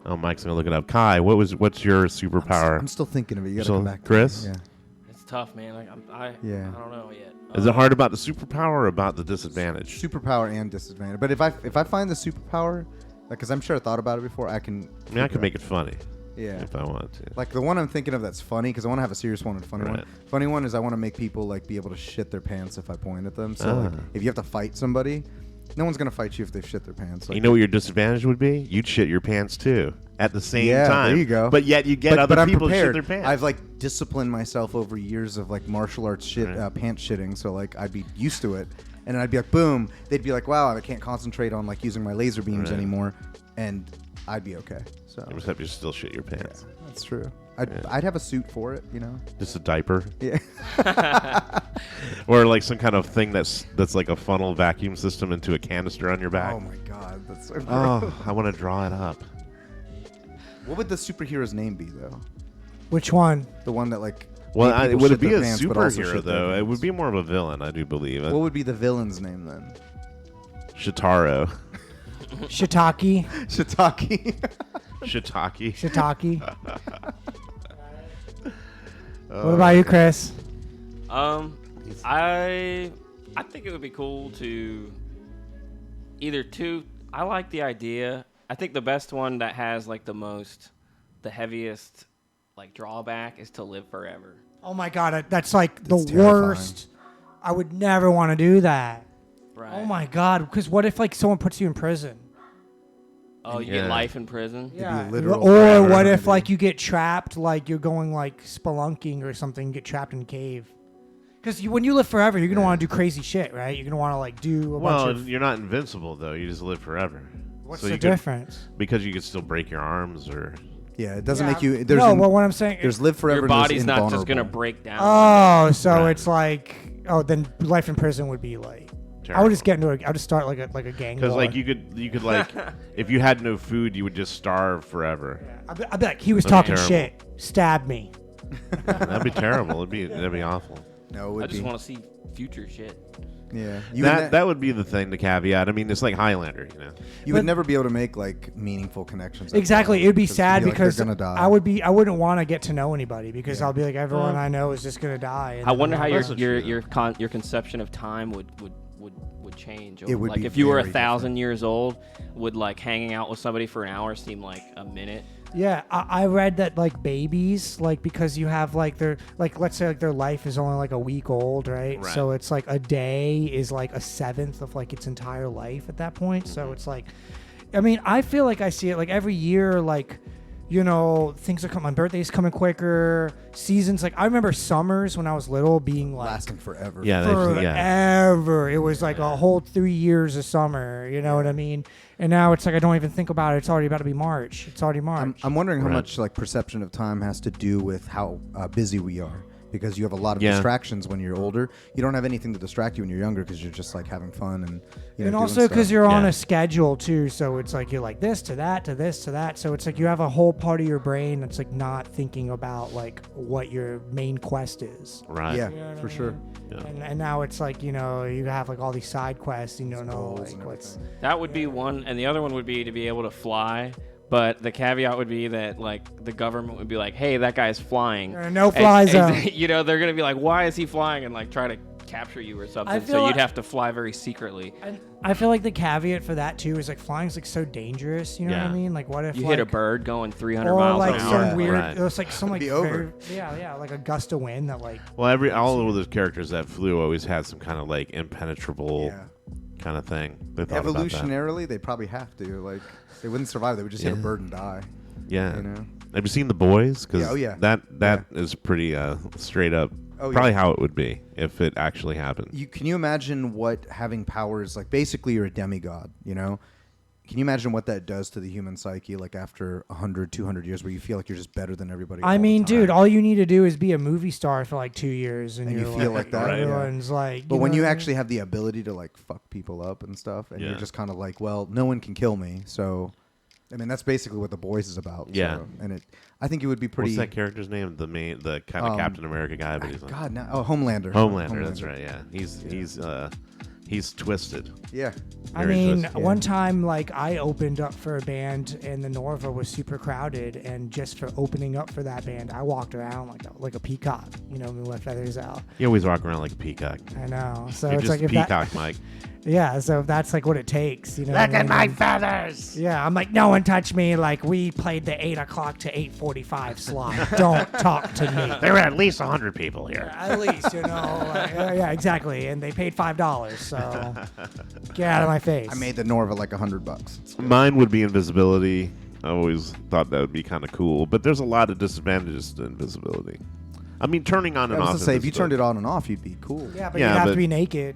Oh, Mike's gonna look it up. Kai, what's your superpower? I'm still thinking of it. You gotta So, come back. Chris? To me. It's tough, man. Like, I don't know yet. Is it hard about the superpower or about the disadvantage? Superpower and disadvantage. But if I find the superpower, because I'm sure I thought about it before, I can. I mean, I could make it funny Yeah. if I want to. Like the one I'm thinking of that's funny, because I want to have a serious one and a funny one. Right. Funny one is I want to make people like be able to shit their pants if I point at them. So like, Ah. if you have to fight somebody, no one's gonna fight you if they shit their pants. Like, You know what your disadvantage would be? You'd shit your pants too at the same Yeah, time. there you go. But yet you get but other I'm people to shit prepared. their pants. I've like disciplined myself over years of like martial arts shit, Right. pants shitting. So like I'd be used to it, and then I'd be like, boom. They'd be like, wow, I can't concentrate on like using my laser beams Right. anymore, and I'd be okay. So Except you still shit your pants. that's true. I'd, Yeah. I'd have a suit for it, you know. Just a diaper. Yeah. Or like some kind of thing that's like a funnel vacuum system into a canister on your back. Oh my god, that's so gross. Oh, I want to draw it up. What would the superhero's name be though? Which one? The one that like. Well, made people would it shit be their a pants, but also superhero shit their though? It pants? would be more of a villain, I do believe. What would be the villain's name then? Shitaro. Shiitake. Shiitake. Shiitake. Shiitake. What about you, Chris? I think it would be cool to either two. I like the idea. I think the best one that has like the heaviest like drawback is to live forever. Oh my God, that's like That's the terrifying. worst. I would never want to do that. Right. Oh my God, because what if like someone puts you in prison? Oh, you Yeah. get life in prison? Yeah. literal Or forever what if remedy. like you get trapped, like you're going like spelunking or something, get trapped in a cave? Because when you live forever, you're gonna want to do crazy shit, right? You're gonna want to like do a Well, bunch of. you're not invincible though. You just live forever. What's So the you could- difference? Because you could still break your arms or. Yeah, it doesn't Yeah. make you. There's no, an- well, what I'm saying. there's live forever. Your and there's body's not just gonna invulnerable. break down. Oh, so Right. it's like, then life in prison would be like. I Terrible. would just get into I would just start like a gang Because war. like you could like if you had no food, you would just starve forever. I'd be like, he was That'd be talking terrible. shit. Stab me. That'd be terrible. That'd be awful. No, it I would just be. want to see future shit. Yeah. That would be the thing, the caveat. I mean, it's like Highlander, you know. You would never be able to make like meaningful connections. Exactly. It would be sad you'd because they're gonna die. I wouldn't want to get to know anybody because I'll be like, everyone I know is just gonna die. And I wonder how then your conception of time would change. It would like be if you were very 1,000 years old, would like hanging out with somebody for an hour seem like a minute? Yeah, I read that like babies, like because you have like their like let's say like their life is only like a week old, right? So it's like a day is like a seventh of like its entire life at that point. So it's like, I mean, I feel like I see it like every year, like, you know, things are coming. My birthday's coming quicker. Seasons, like I remember summers when I was little being like lasting forever. Yeah, forever. It was like a whole 3 years of summer. You know what I mean? And now it's like I don't even think about it. It's already about to be March. It's already March. I'm wondering how much like perception of time has to do with how busy we are. Because you have a lot of distractions when you're older. You don't have anything to distract you when you're younger because you're just like having fun and also because you're on a schedule too. So it's like you're like this to that to this to that. So it's like you have a whole part of your brain that's like not thinking about like what your main quest is. Right. Yeah, You know what for I sure. mean? Yeah. And now it's like, you know, you have like all these side quests. You don't know goals like and what's. That would be one, and the other one would be to be able to fly. But the caveat would be that like the government would be like, "Hey, that guy's flying." No fly zone. You know, they're gonna be like, "Why is he flying?" and like try to capture you or something. So you'd have to fly very secretly. I feel like the caveat for that too is like flying's like so dangerous. You know what I mean? Like what if you like, hit a bird going 300 or miles like an some hour? weird, it was like some like Be very, over. like a gust of wind that like. Well, all of the characters that flew always had some kind of like impenetrable kind of thing. They thought about that. Evolutionarily, they probably have to. Like, they wouldn't survive. They would just hit a bird and die. Yeah. You know? Have you seen The Boys? Cause that is pretty straight up. Probably how it would be if it actually happened. Can you imagine what having powers, like basically you're a demigod, you know? Can you imagine what that does to the human psyche, like after 100, 200 years where you feel like you're just better than everybody I mean, dude, all you need to do is be a movie star for like 2 years and you you're feel like that. Everyone's like. But when you actually have the ability to like fuck people up and stuff, and you're just kind of like, well, no one can kill me, so... I mean, that's basically what The Boys is about. Yeah. So, and I think it would be pretty... What's that character's name? The kind of Captain America guy, but he's God, no. Oh, Homelander. Homelander, that's right, yeah. He's twisted. Yeah. I mean, one time, like, I opened up for a band, and the Norva was super crowded, and just for opening up for that band, I walked around like a peacock, you know, with my feathers out. You always walk around like a peacock. I know. So You're it's just like a peacock, Mike. Yeah, so if that's like what it takes, you know. Look at my feathers. Yeah, I'm like, no one touch me. Like, we played the 8 o'clock to 8:45 slot. Don't talk to me. There were at least 100 people here. At least, you know. Like, yeah, exactly. And they paid $5, so get out of my face. I made the Norva like $100. Mine would be invisibility. I always thought that would be kind of cool, but there's a lot of disadvantages to invisibility. I mean, turning on and off. I was gonna say, if you turned it on and off, you'd be cool. Yeah, but you have to be naked.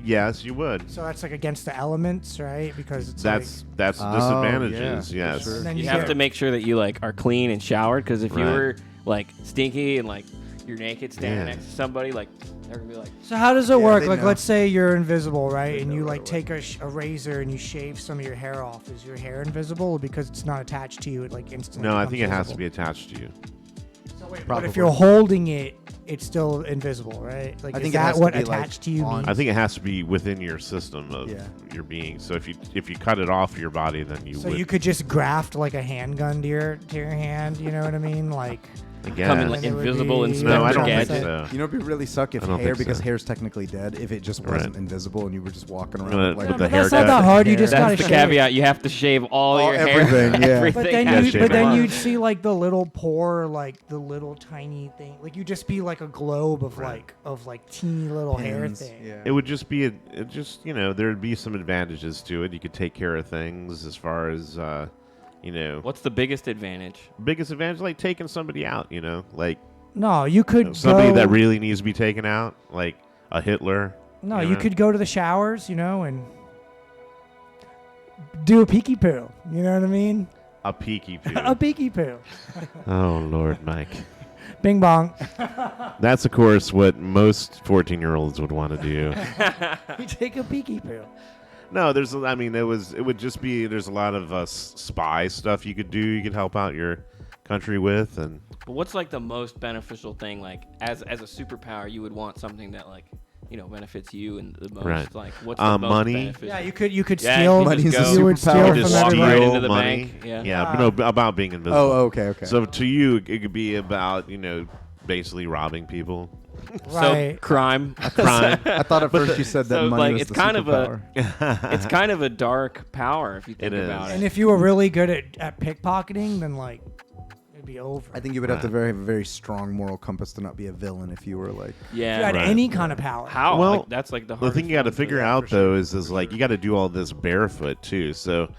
Yes, you would. So that's like against the elements, right? Because it's that's disadvantages. Yeah, yes. sure. Then You have to make sure that you like are clean and showered, because if you Right. were like stinky and like you're naked standing next to somebody, like they're gonna be like, So how does it work? they Like, know. let's say you're invisible, right? And you know like right take a razor and you shave some of your hair off. Is your hair invisible because it's not attached to you? It like instantly. No, I becomes think it has to visible? be attached to you. So wait, but Probably. if you're holding it, it's still invisible, right? Like, I is think it that has to what be, like, attached to you on- means? I think it has to be within your system of your being. So if you cut it off your body, then you So would. you could just graft like a handgun to your hand. You know what I mean? Like. Again. coming like And it would invisible be- Inspector No, I don't Gadget. think so. You know, it'd be really suck if I don't hair, think because so. hair's technically dead, if it just wasn't invisible and you were just walking around With like the But that's haircut. not that hard. You just Hair. gotta That's the shave. caveat. You have to shave all your hair. everything, yeah. Everything But then, has you, to but be then on. you'd see like the little pore, like the little tiny thing. Like you'd just be like a globe of like teeny little hair Pins, thing. yeah. It would just be there'd be some advantages to it. You could take care of things as far as What's the biggest advantage? biggest advantage, like taking somebody out. Like No, you could somebody go, that really needs to be taken out, like a Hitler. No, you you know? could go to the showers, and do a peeky poo. You know what I mean? A peeky poo. A peeky poo. Oh Lord, Mike. Bing bong. That's of course what most 14-year-olds would want to do. You take a peeky poo. No, there's a lot of spy stuff you could do. You could help out your country with, and But what's like the most beneficial thing? Like as a superpower, you would want something that like benefits you and the most? Right. Like, what's the most money? beneficial? Yeah, you could Yeah, steal. you Money's just a go- You would superpower. steal Just from steal everybody. right into the money. bank. Yeah. Yeah, but no, about being invisible. Oh, okay. So to you, it could be about basically robbing people. Right. So crime. Crime. I thought at first you said that so, money like, was it's the kind of superpower. It's kind of a dark power if you think It is. about And it. if you were really good at pickpocketing, then like it'd be over. I think you would have to have a very strong moral compass to not be a villain if you were like. Yeah. if you had Right. any kind of power. How? Well, Like, that's like the The hardest thing you got to one figure out though is like you got to do all this barefoot too. So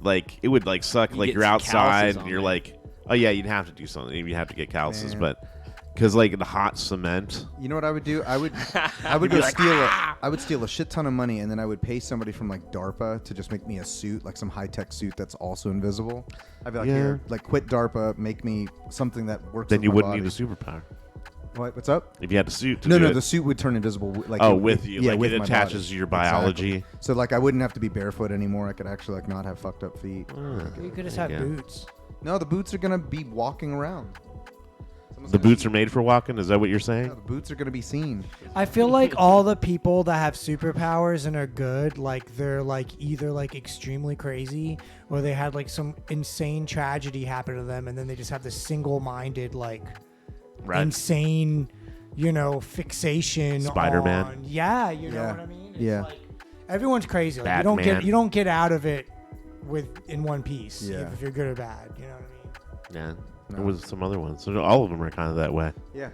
like it would like suck You like get you're some outside calluses and on you're there. like, oh yeah, you'd have to do something. You'd have to get calluses, Man. but because like the hot cement. You know what I would do? I would go I would steal a shit ton of money and then I would pay somebody from like DARPA to just make me a suit, like some high tech suit that's also invisible. I'd be like, Yeah. here, like quit DARPA, make me something that works. Then with you my wouldn't body. need a superpower What's up? if you had a suit. To No, do no, it. the suit would turn invisible. Like Oh, it- with it- you, yeah, like with it my attaches body. to your biology. Exactly. So like I wouldn't have to be barefoot anymore. I could actually like not have fucked up feet. You could just have Yeah. boots. No, the boots are gonna be walking around. Someone's The gonna boots see- are made for walking. Is that what you're saying? No, the boots are gonna be seen. I feel like all the people that have superpowers and are good, like they're like either like extremely crazy or they had like some insane tragedy happen to them and then they just have this single-minded like Right. insane, fixation Spider-Man. on you know Yeah. what I mean? It's Yeah. like everyone's crazy. Like, Batman. you don't get out of it in one piece Yeah. if you're good or bad, you know what I mean? Yeah. No. There was some other ones. So all of them are kind of that way. Yeah.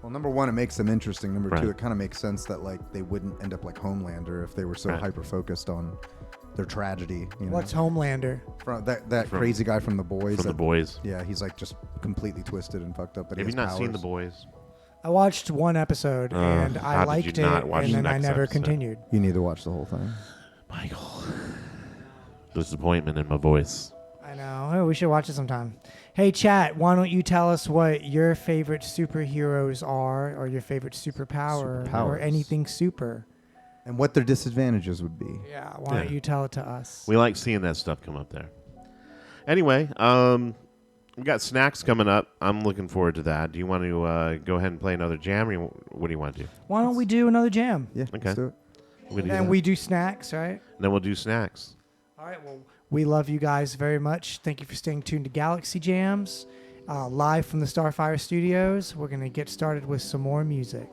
Well, number one, it makes them interesting. Number Right. two, it kind of makes sense that like they wouldn't end up like Homelander if they were so Right. hyper focused on their tragedy. You know? What's Homelander? From that From- crazy guy from The Boys? From the that- boys. Yeah, he's like just completely twisted and fucked up. But Have he you has not seen the powers. boys? I watched one episode and how I did liked you not it, watch and the then I next never episode? continued. You need to watch the whole thing. Michael. Disappointment in my voice. I know. Oh, we should watch it sometime. Hey, chat, why don't you tell us what your favorite superheroes are or your favorite superpower or Superpowers. anything super? And what their disadvantages would be. Yeah, why don't Yeah. you tell it to us? We like seeing that stuff come up there. Anyway, we got snacks coming up. I'm looking forward to that. Do you want to go ahead and play another jam, or what do you want to do? Why don't we do another jam? Yeah, Okay. let's do it. We're gonna do And that. we do snacks, right? Then we'll do snacks. All right, well, we love you guys very much. Thank you for staying tuned to Galaxy Jams, live from the Starfire Studios. We're going to get started with some more music.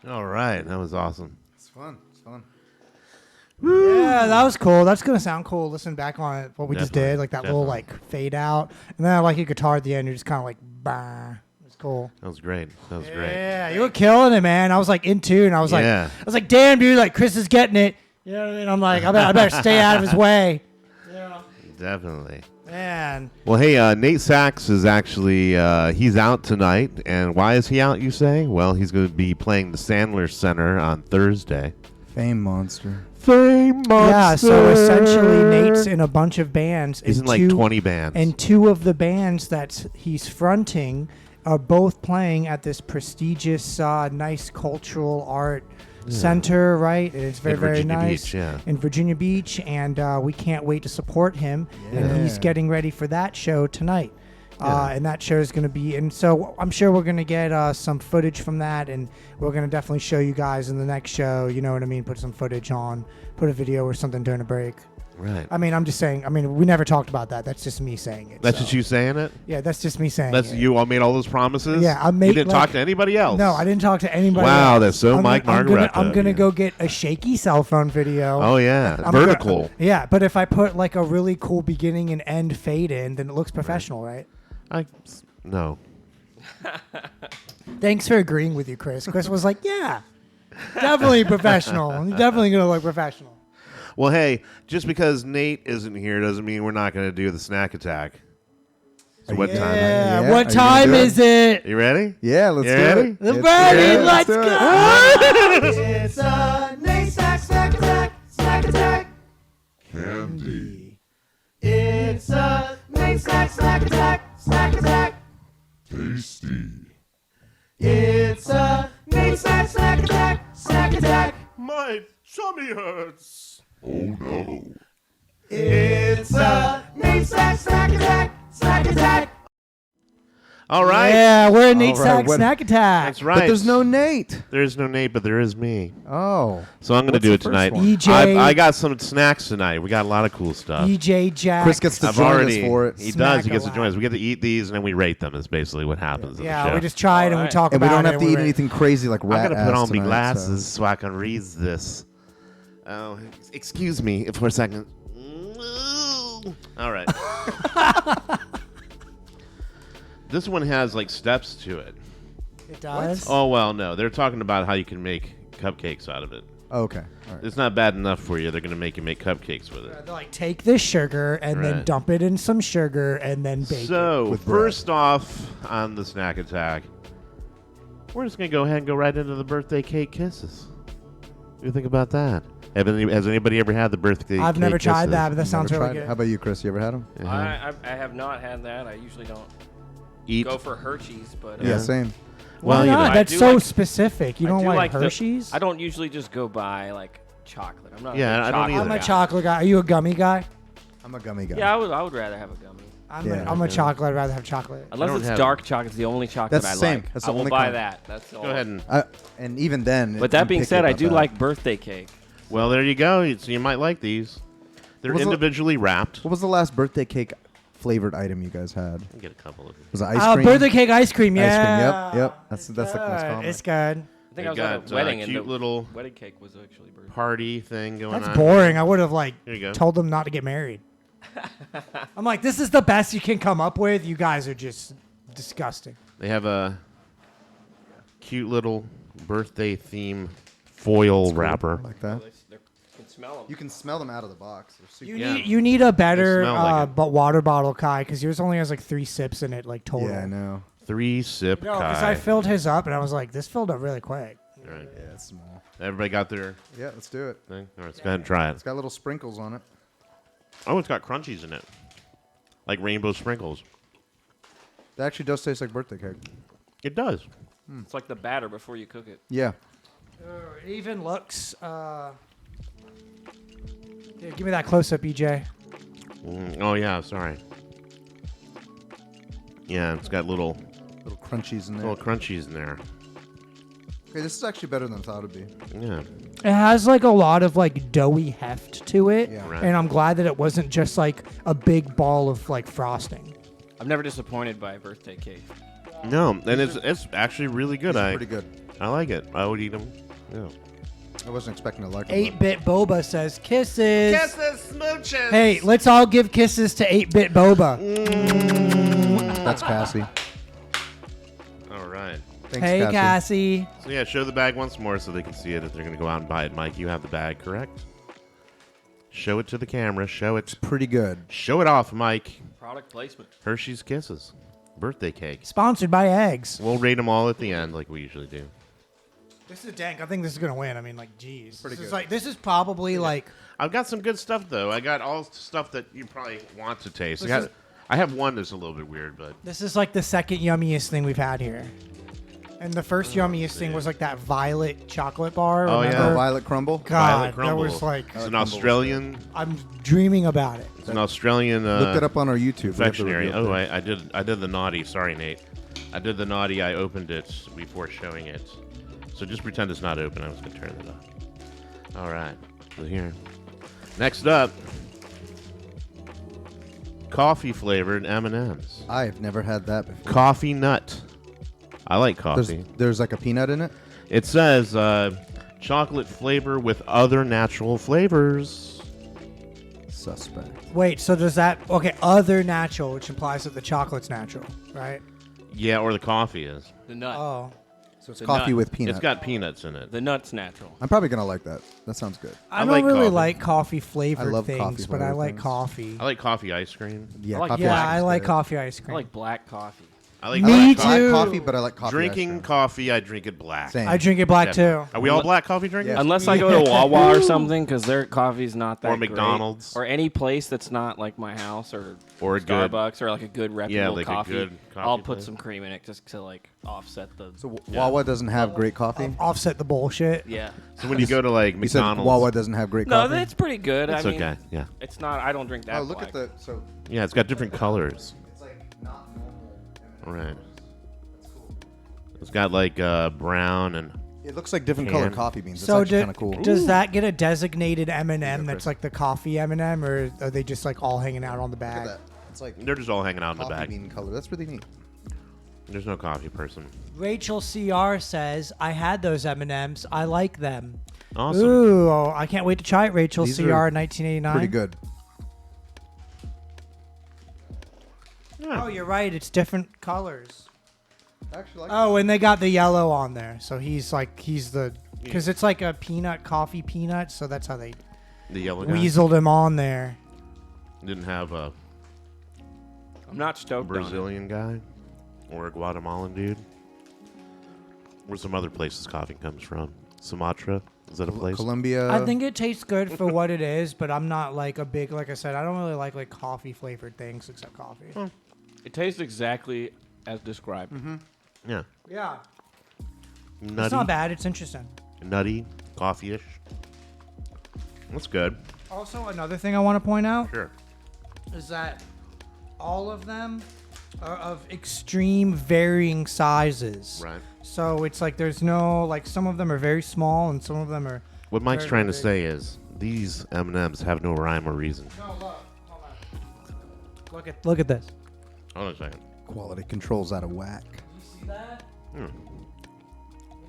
All right, that was awesome. It's fun. It's fun. Yeah, that was cool. That's gonna sound cool. Listen back on it, what we just Definitely, did, like that little like fade out, and then I like your guitar at the end. You're just kind of like, bah. It's cool. That was great. That was great. Yeah, you were killing it, man. I was like in tune. I was like, damn, dude, like Chris is getting it. You know what I mean? I'm like, I better stay out of his way. Yeah. Definitely. Man. Well, hey, Nate Sachs is actually he's out tonight, and why is he out? You say? Well, he's going to be playing the Sandler Center on Thursday. Fame monster. Fame monster. Yeah, so essentially Nate's in a bunch of bands. He's in like 20 bands. And two of the bands that he's fronting are both playing at this prestigious, nice cultural art center, right? And it's very, very nice. Beach, yeah. In Virginia Beach, and we can't wait to support him. Yeah. And he's getting ready for that show tonight. And that show is going to be, and so I'm sure we're going to get some footage from that, and we're going to definitely show you guys in the next show, you know what I mean, put some footage on, put a video or something during a break. Right. I mean, I'm just saying, we never talked about that. That's just me saying it. That's just you saying it? Yeah, that's just me saying That's it. you all made all those promises? Yeah, I made. You didn't talk to anybody else? No, I didn't talk to anybody Wow, else. that's so Mike Mahgerefteh. I'm gonna go get a shaky cell phone video. Oh, yeah. I'm Vertical. Yeah, but if I put like a really cool beginning and end fade in, then it looks professional, right? No. Thanks for agreeing with you, Chris. Chris was like, yeah, definitely professional. You're definitely going to look professional. Well, hey, just because Nate isn't here doesn't mean we're not going to do the snack attack. So what time? Yeah, Yeah, what are you time gonna do is it? You ready? Yeah, let's You do ready? it. Let's ready. Let's do it. go. It's a Nate Sachs snack attack. Snack attack. Candy. It's a Nate Sachs snack attack. Snack attack. Tasty. It's a Nate Sachs snack attack. Snack attack. My tummy hurts. Oh no. It's a Nate Sachs snack attack. Snack attack. All right. Yeah, we're in Nate All right, Sachs what- snack attack. That's right. But there's no Nate. There's no Nate, but there is me. Oh. So I'm going to What's do the it first tonight. one? EJ. I got some snacks tonight. We got a lot of cool stuff. EJ Jack. Chris gets to I've join already. us for it. He does. He gets to Smack-a-lot. join us. We get to eat these, and then we rate them. Is basically what happens. in the Yeah, show. we just try it and we Alright. talk And we about don't it. have to and eat we're- anything crazy like I'm rat gonna put ass on my tonight, glasses so I can read this. Oh, excuse me for a second. All right. This one has like steps to it. It does. Oh well, no. They're talking about how you can make cupcakes out of it. So. Okay. All right. It's not bad enough for you. They're gonna make you make cupcakes with it. They're like, take this sugar and then Right. dump it in some sugar and then bake it. So With bread. first off on the snack attack, we're just gonna go ahead and go right into the birthday cake kisses. What do you think about that? Has anybody ever had the birthday I've cake never tried kisses? that, but that sounds Never really tried it. good. How about you, Chris? You ever had them? Uh-huh. I have not had that. I usually don't Eat. go for Hershey's, but Yeah, same. Why Well, you not? know, That's I do so like- specific. You I don't do like the- Hershey's? I don't usually just go buy like chocolate. I'm not. Yeah, a big I don't chocolate either. I'm a guy. chocolate guy. Are you a gummy guy? I'm a gummy guy. Yeah, I would rather have a gummy. I'm a chocolate. I'd rather have chocolate. Unless don't it's have- dark chocolate, it's the only chocolate That's I the same. like. That's I the will only buy kind. that. That's all. Go ahead and. And even then. But that I'm being picky said, I about do that. like birthday cake. Well, there you go. So you might like these. They're What was the- individually wrapped. What was the last birthday cake flavored item you guys had? I'll get a couple of them. Was it ice cream? Birthday cake ice cream. Yeah. Ice cream. Yep. That's the most Good. common. It's good. I think They I was at got a wedding cute and the little wedding cake was actually birthday. party thing going That's on. boring. I would have like Here you go. told them not to get married. I'm like, this is the best you can come up with. You guys are just disgusting. They have a cute little birthday theme foil wrapper. Like that. You can smell them. You can smell them out of the box. They're super You Yeah. need a better They smell like it. but water bottle, Kai, because yours only has like 3 sips in it, like total. Yeah, I know. 3-sip No, because Kai. I filled his up and I was like, this filled up really quick. Right. Yeah, it's small. Everybody got their Yeah, let's do it. thing? All right, let's go ahead and try it. It's got little sprinkles on it. Oh, it's got crunchies in it. Like rainbow sprinkles. That actually does taste like birthday cake. It does. It's like the batter before you cook it. Yeah. It even looks. Yeah, give me that close up, EJ. Oh, yeah, sorry. Yeah, it's got little Little crunchies in there. little crunchies in there. Okay, this is actually better than I thought it'd be. Yeah. It has like a lot of like doughy heft to it, Yeah. Right. and I'm glad that it wasn't just like a big ball of like frosting. I'm never disappointed by a birthday cake. No, and it's actually really good. It's I pretty good. I like it. I would eat them. Yeah. I wasn't expecting to like them. 8-Bit Boba says kisses. Kisses, smooches. Hey, let's all give kisses to 8-Bit Boba. That's Cassie. All right. Thanks, Hey, Cassie. Cassie. So yeah, show the bag once more so they can see it if they're going to go out and buy it. Mike, you have the bag, correct? Show it to the camera. Show it. Pretty good. Show it off, Mike. Product placement. Hershey's Kisses. Birthday cake. Sponsored by Eggs. We'll rate them all at the end like we usually do. This is dank. I think this is going to win. I mean, like, geez. Pretty This is good. like, this is probably like... I've got some good stuff, though. I got all stuff that you probably want to taste. This is- I have one that's a little bit weird, but... This is like the second yummiest thing we've had here. And the first yummiest thing was like that violet chocolate bar. Oh, remember? yeah. Violet Crumble. God, Violet that Crumble. was like... It's an Australian... I'm dreaming about it. It's an Australian... Look it up on our YouTube. We have the confectionery. review Oh, up there. I did the naughty. Sorry, Nate. I did the naughty. I opened it before showing it. So just pretend it's not open. I was going to turn it off. All right. So here. Next up. Coffee-flavored M&Ms. I've never had that before. Coffee nut. I like coffee. There's like a peanut in it. It says chocolate flavor with other natural flavors. Suspect. Wait, so does that... Okay, other natural, which implies that the chocolate's natural, right? Yeah, or the coffee is. The nut. Oh. So it's The coffee nut. with peanut. It's got peanuts in it. The nut's natural. I'm probably gonna like that. That sounds good. I I don't like really coffee. like coffee-flavored I love things, coffee but I flavored like things. coffee. I like coffee ice cream. Yeah, I like coffee Yeah, ice cream I is like good. coffee ice I cream. like black coffee. I like Me I like too. black coffee, but I like coffee. ice drinking cream. coffee. I drink it black. Same. I drink it black Definitely. too. Are we all black coffee drinkers? Yeah. Unless I go to Wawa or something, because their coffee's not that Or great. McDonald's. Or any place that's not like my house or Or a good- Starbucks or like a good reputable like a coffee. good coffee I'll put place. some cream in it just to like offset the. So Wawa doesn't have great coffee. Offset the bullshit. Yeah. So when you go to like You said McDonald's, Wawa doesn't have great No, coffee. that's pretty good. it's I mean, okay. Yeah, it's not. I don't drink that. Oh, look black. at the. So yeah, it's got different colors. it's like not normal. All right. It's got like brown and It looks like different Can. colored coffee beans. It's So actually kind of cool. does that get a designated M&M that's Chris. like the coffee M&M, or are they just like all hanging out on the Look at bag? that. It's like they're just all hanging out in the coffee bag. bean color. That's really neat. There's no coffee person. Rachel CR says, I had those M&Ms. I like them. Awesome. Ooh, I can't wait to try it, Rachel These CR are 1989. Pretty good. Yeah. Oh, you're right. It's different colors. Actually, like Oh, and they got the yellow on there. So he's the... Because it's like a peanut, coffee peanut, so that's how they The yellow guy weaseled him on there. didn't have a I'm not stoked on it. Brazilian guy or a Guatemalan dude. Where some other places coffee comes from. Sumatra. Is that a place? Colombia. I think it tastes good for what it is, but I'm not like a big... Like I said, I don't really like coffee-flavored things except coffee. It tastes exactly as described. Yeah. Yeah. Nutty. It's not bad. It's interesting. Nutty. Coffee-ish. That's good. Also, another thing I want to point out Sure. is that all of them are of extreme varying sizes. Right. So it's like there's no, like, some of them are very small and some of them are... What Mike's very, trying to very say is these M&Ms have no rhyme or reason. No, look. Hold on. Look at this. Hold on a second. Quality control's out of whack. You see that? Hmm. You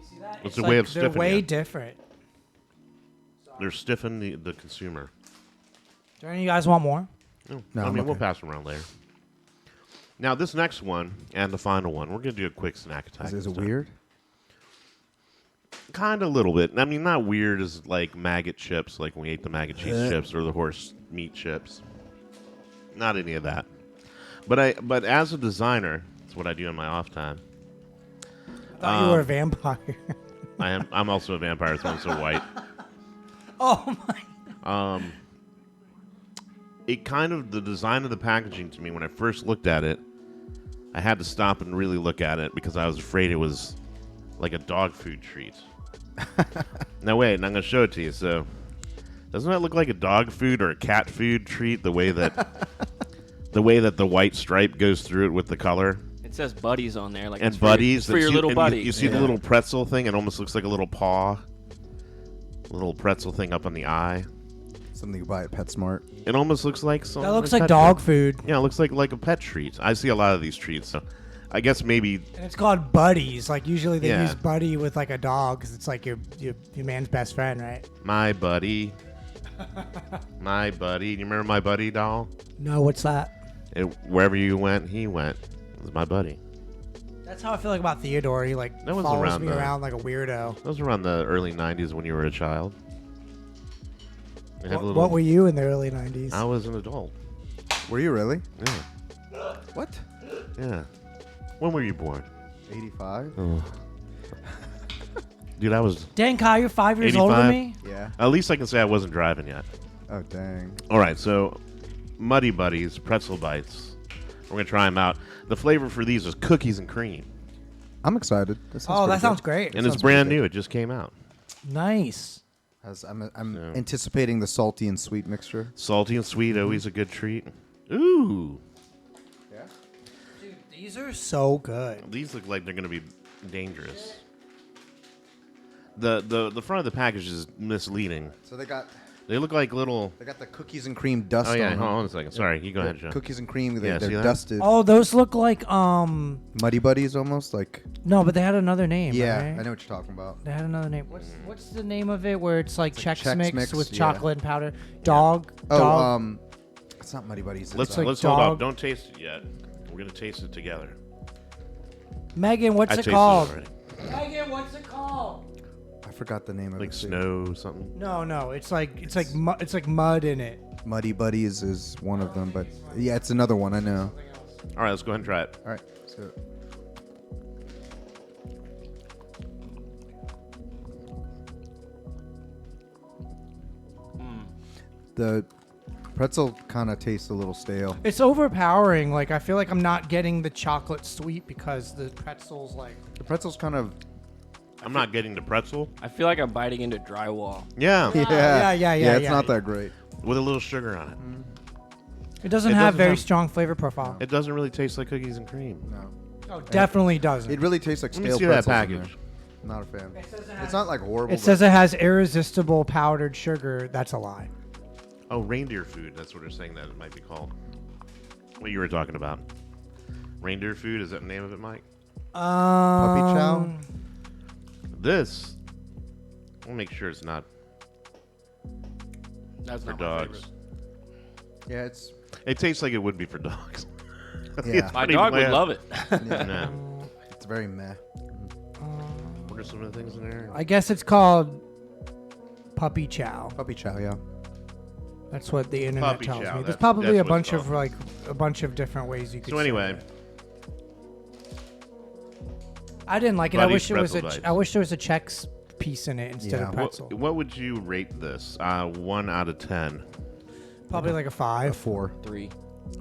see that? It's a way of They're stiffening way it. different. They're stiffing the consumer. Do any of you guys want more? No, No, I I'm mean, we'll okay. pass them around later. Now, this next one and the final one, we're going to do a quick snack attack. Is it weird? Kind of a little bit. I mean, not weird as like maggot chips, like when we ate the maggot cheese chips or the horse meat chips. Not any of that. But as a designer, it's what I do in my off time. I thought you were a vampire. I'm also a vampire, so I'm so white. Oh, my... It kind of, the design of the packaging to me, when I first looked at it, I had to stop and really look at it because I was afraid it was like a dog food treat. Now wait, and I'm going to show it to you. So, doesn't that look like a dog food or a cat food treat? The way that the white stripe goes through it with the color. It says buddies on there, like And it's buddies. for your that's little and buddy. You see the little pretzel thing? It almost looks like a little paw. Little pretzel thing up on the eye. Something you buy at PetSmart. It almost looks like some. That looks like dog food. Yeah, it looks like a pet treat. I see a lot of these treats. So I guess maybe And it's called buddies. Like usually they Yeah. use buddy with like a dog because it's like your man's best friend, right? my buddy. My buddy. Do you remember my buddy doll? No, what's that? Wherever you went, he went. It was my buddy. That's how I feel like about Theodore. He like That was follows around me the- around like a weirdo. Those were around the early 90s when you were a child. It had a little- What were you in the early 90s? I was an adult. Were you really? Yeah. What? Yeah. When were you born? 85? Oh. Dude, I was... Dang, Kyle, you're 5 years older than 85? me? Yeah. At least I can say I wasn't driving yet. Oh, dang. All right, so Muddy Buddies pretzel bites. We're going to try them out. The flavor for these is cookies and cream. I'm excited. That Oh, that pretty sounds good. great. And it's sounds brand pretty new. It just came out. Nice. I'm So- anticipating the salty and sweet mixture. Salty and sweet, always a good treat. Ooh. Yeah. Dude, these are so good. These look like they're going to be dangerous. The front of the package is misleading. So they got They look like little... the cookies and cream dust Oh, yeah, on them. hold on a second. Sorry, you go ahead, Joe. Cookies and cream, Yeah, see they're that? dusted. Oh, those look like Muddy Buddies almost like. no, but they had another name. Yeah, right? I know what you're talking about. They had another name. What's the name of it? Where it's like like Chex Chex Mix Mix, with yeah. chocolate and powder. Dog. Oh, dog. it's not Muddy Buddies. Let's It's, like hold dog- up. Don't taste it yet. We're going to taste it together. Megan, what's I it tasted called? it already. Megan, what's it called? I forgot the name of Like it. too. snow something. No, it's like mud in it. Muddy Buddies is one of them, but yeah, it's another one. I know. All right, let's go ahead and try it. All right, so the pretzel kind of tastes a little stale. It's overpowering. Like I feel like I'm not getting the chocolate sweet because the pretzel's like. The pretzel's kind of I'm not getting the pretzel. I feel like I'm biting into drywall. Yeah, yeah, It's yeah. not that great. with a little sugar on it. It doesn't It have doesn't very have- strong flavor profile. It doesn't really taste like cookies and cream. No, Oh, definitely doesn't. it really tastes like Let me stale see that pretzels in package. there. Not a fan. It's not like horrible. It says it has irresistible powdered sugar. That's a lie. Oh, reindeer food. That's what they're saying that it might be called. What you were talking about. Reindeer food, is that the name of it, Mike? Puppy chow? This, we'll make sure it's not That's for not my dogs. favorite. Yeah, it's It tastes like it would be for dogs. yeah, My Pretty dog would bland. love it. yeah. No. It's very meh. What are some of the things in there? I guess it's called puppy chow. Puppy chow, yeah. That's what the internet Puppy tells chow, me. There's that's- probably that's a what it's bunch of called. a bunch of different ways you could. So say anyway, it. I didn't like it. Buddy's I wish there was pretzel bites. I wish there was a Chex piece in it instead Yeah. of pretzel. what would you rate this? 1 out of 10. Probably like a A 5. 4. 3.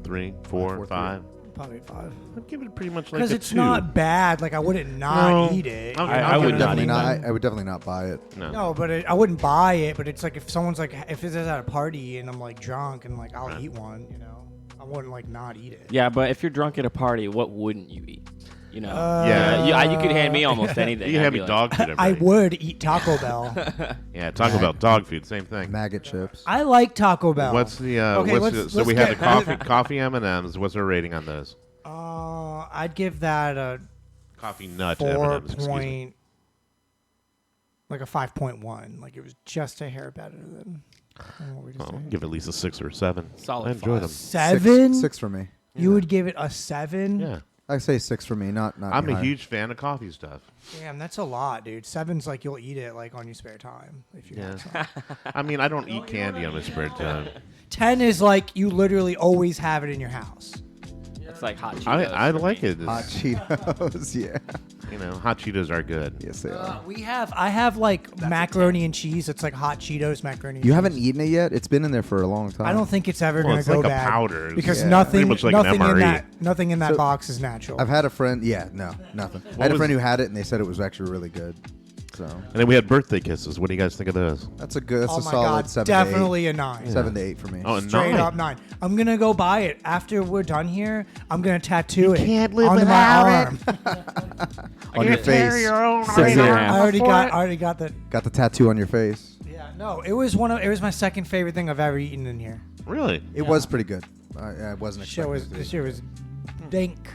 3, 4, 4, 5. Probably a 5. I'd give it pretty much like Because a it's 2. not bad. Like I wouldn't not No. eat it. Okay. I would not Definitely eat not. that. I would definitely not buy it. No. No, but I wouldn't buy it. But it's like if someone's like, if it's at a party and I'm like drunk and like I'll Right. eat one, you know, I wouldn't like not eat it. Yeah, but if you're drunk at a party, what wouldn't you eat? You know? Yeah. You could hand me almost anything. You can I'd have be me like, dog food. I every day. would eat Taco Bell. Yeah, talk about dog food. Same thing. Maggot chips. I like Taco Bell. What's the Okay, what's let's- so let's we have the get- coffee M&Ms. What's our rating on those? I'd give that a Coffee nut 4 M&Ms. Excuse me. point, like a 5.1. Like it was just a hair better than. I don't know what we just I'll said. give it at least a 6 or a 7. Solid I enjoy 5. them. 7? Six for me. You would give it a 7? Yeah, I say 6 for me. Not. I'm a higher. huge fan of coffee stuff. Damn, that's a lot, dude. 7's like you'll eat it like on your spare time if you Yeah. want some. I mean, I don't eat candy on my spare time. 10 is like you literally always have it in your house. It's like hot Cheetos. I for like me. it. Hot Cheetos. Yeah. You know, hot Cheetos are good. Yes, they are. I have like macaroni and cheese. It's like hot Cheetos macaroni. And You cheese. haven't eaten it yet. It's been in there for a long time. I don't think it's ever Well, gonna it's go like a bad powder. It's because Yeah. nothing, pretty much like an nothing in MRE. that So- box is natural. I've had a friend. Yeah, no, nothing. I had a was- friend who had it, and they said it was actually really good. So And then we had birthday kisses. What do you guys think of those? that's a good. That's oh a my solid god, 7 definitely to a 9. 8. 7 to 8 for me. Oh, and Straight 9. up 9. I'm gonna go buy it after we're done here. I'm gonna tattoo it can't live onto my without arm. On your face. own 6 and a half. I already got the. Got the tattoo on your face. Yeah, no, it was my second favorite thing I've ever eaten in here. Really? It was pretty good. I wasn't Shit expecting was it to be. this shit was dank.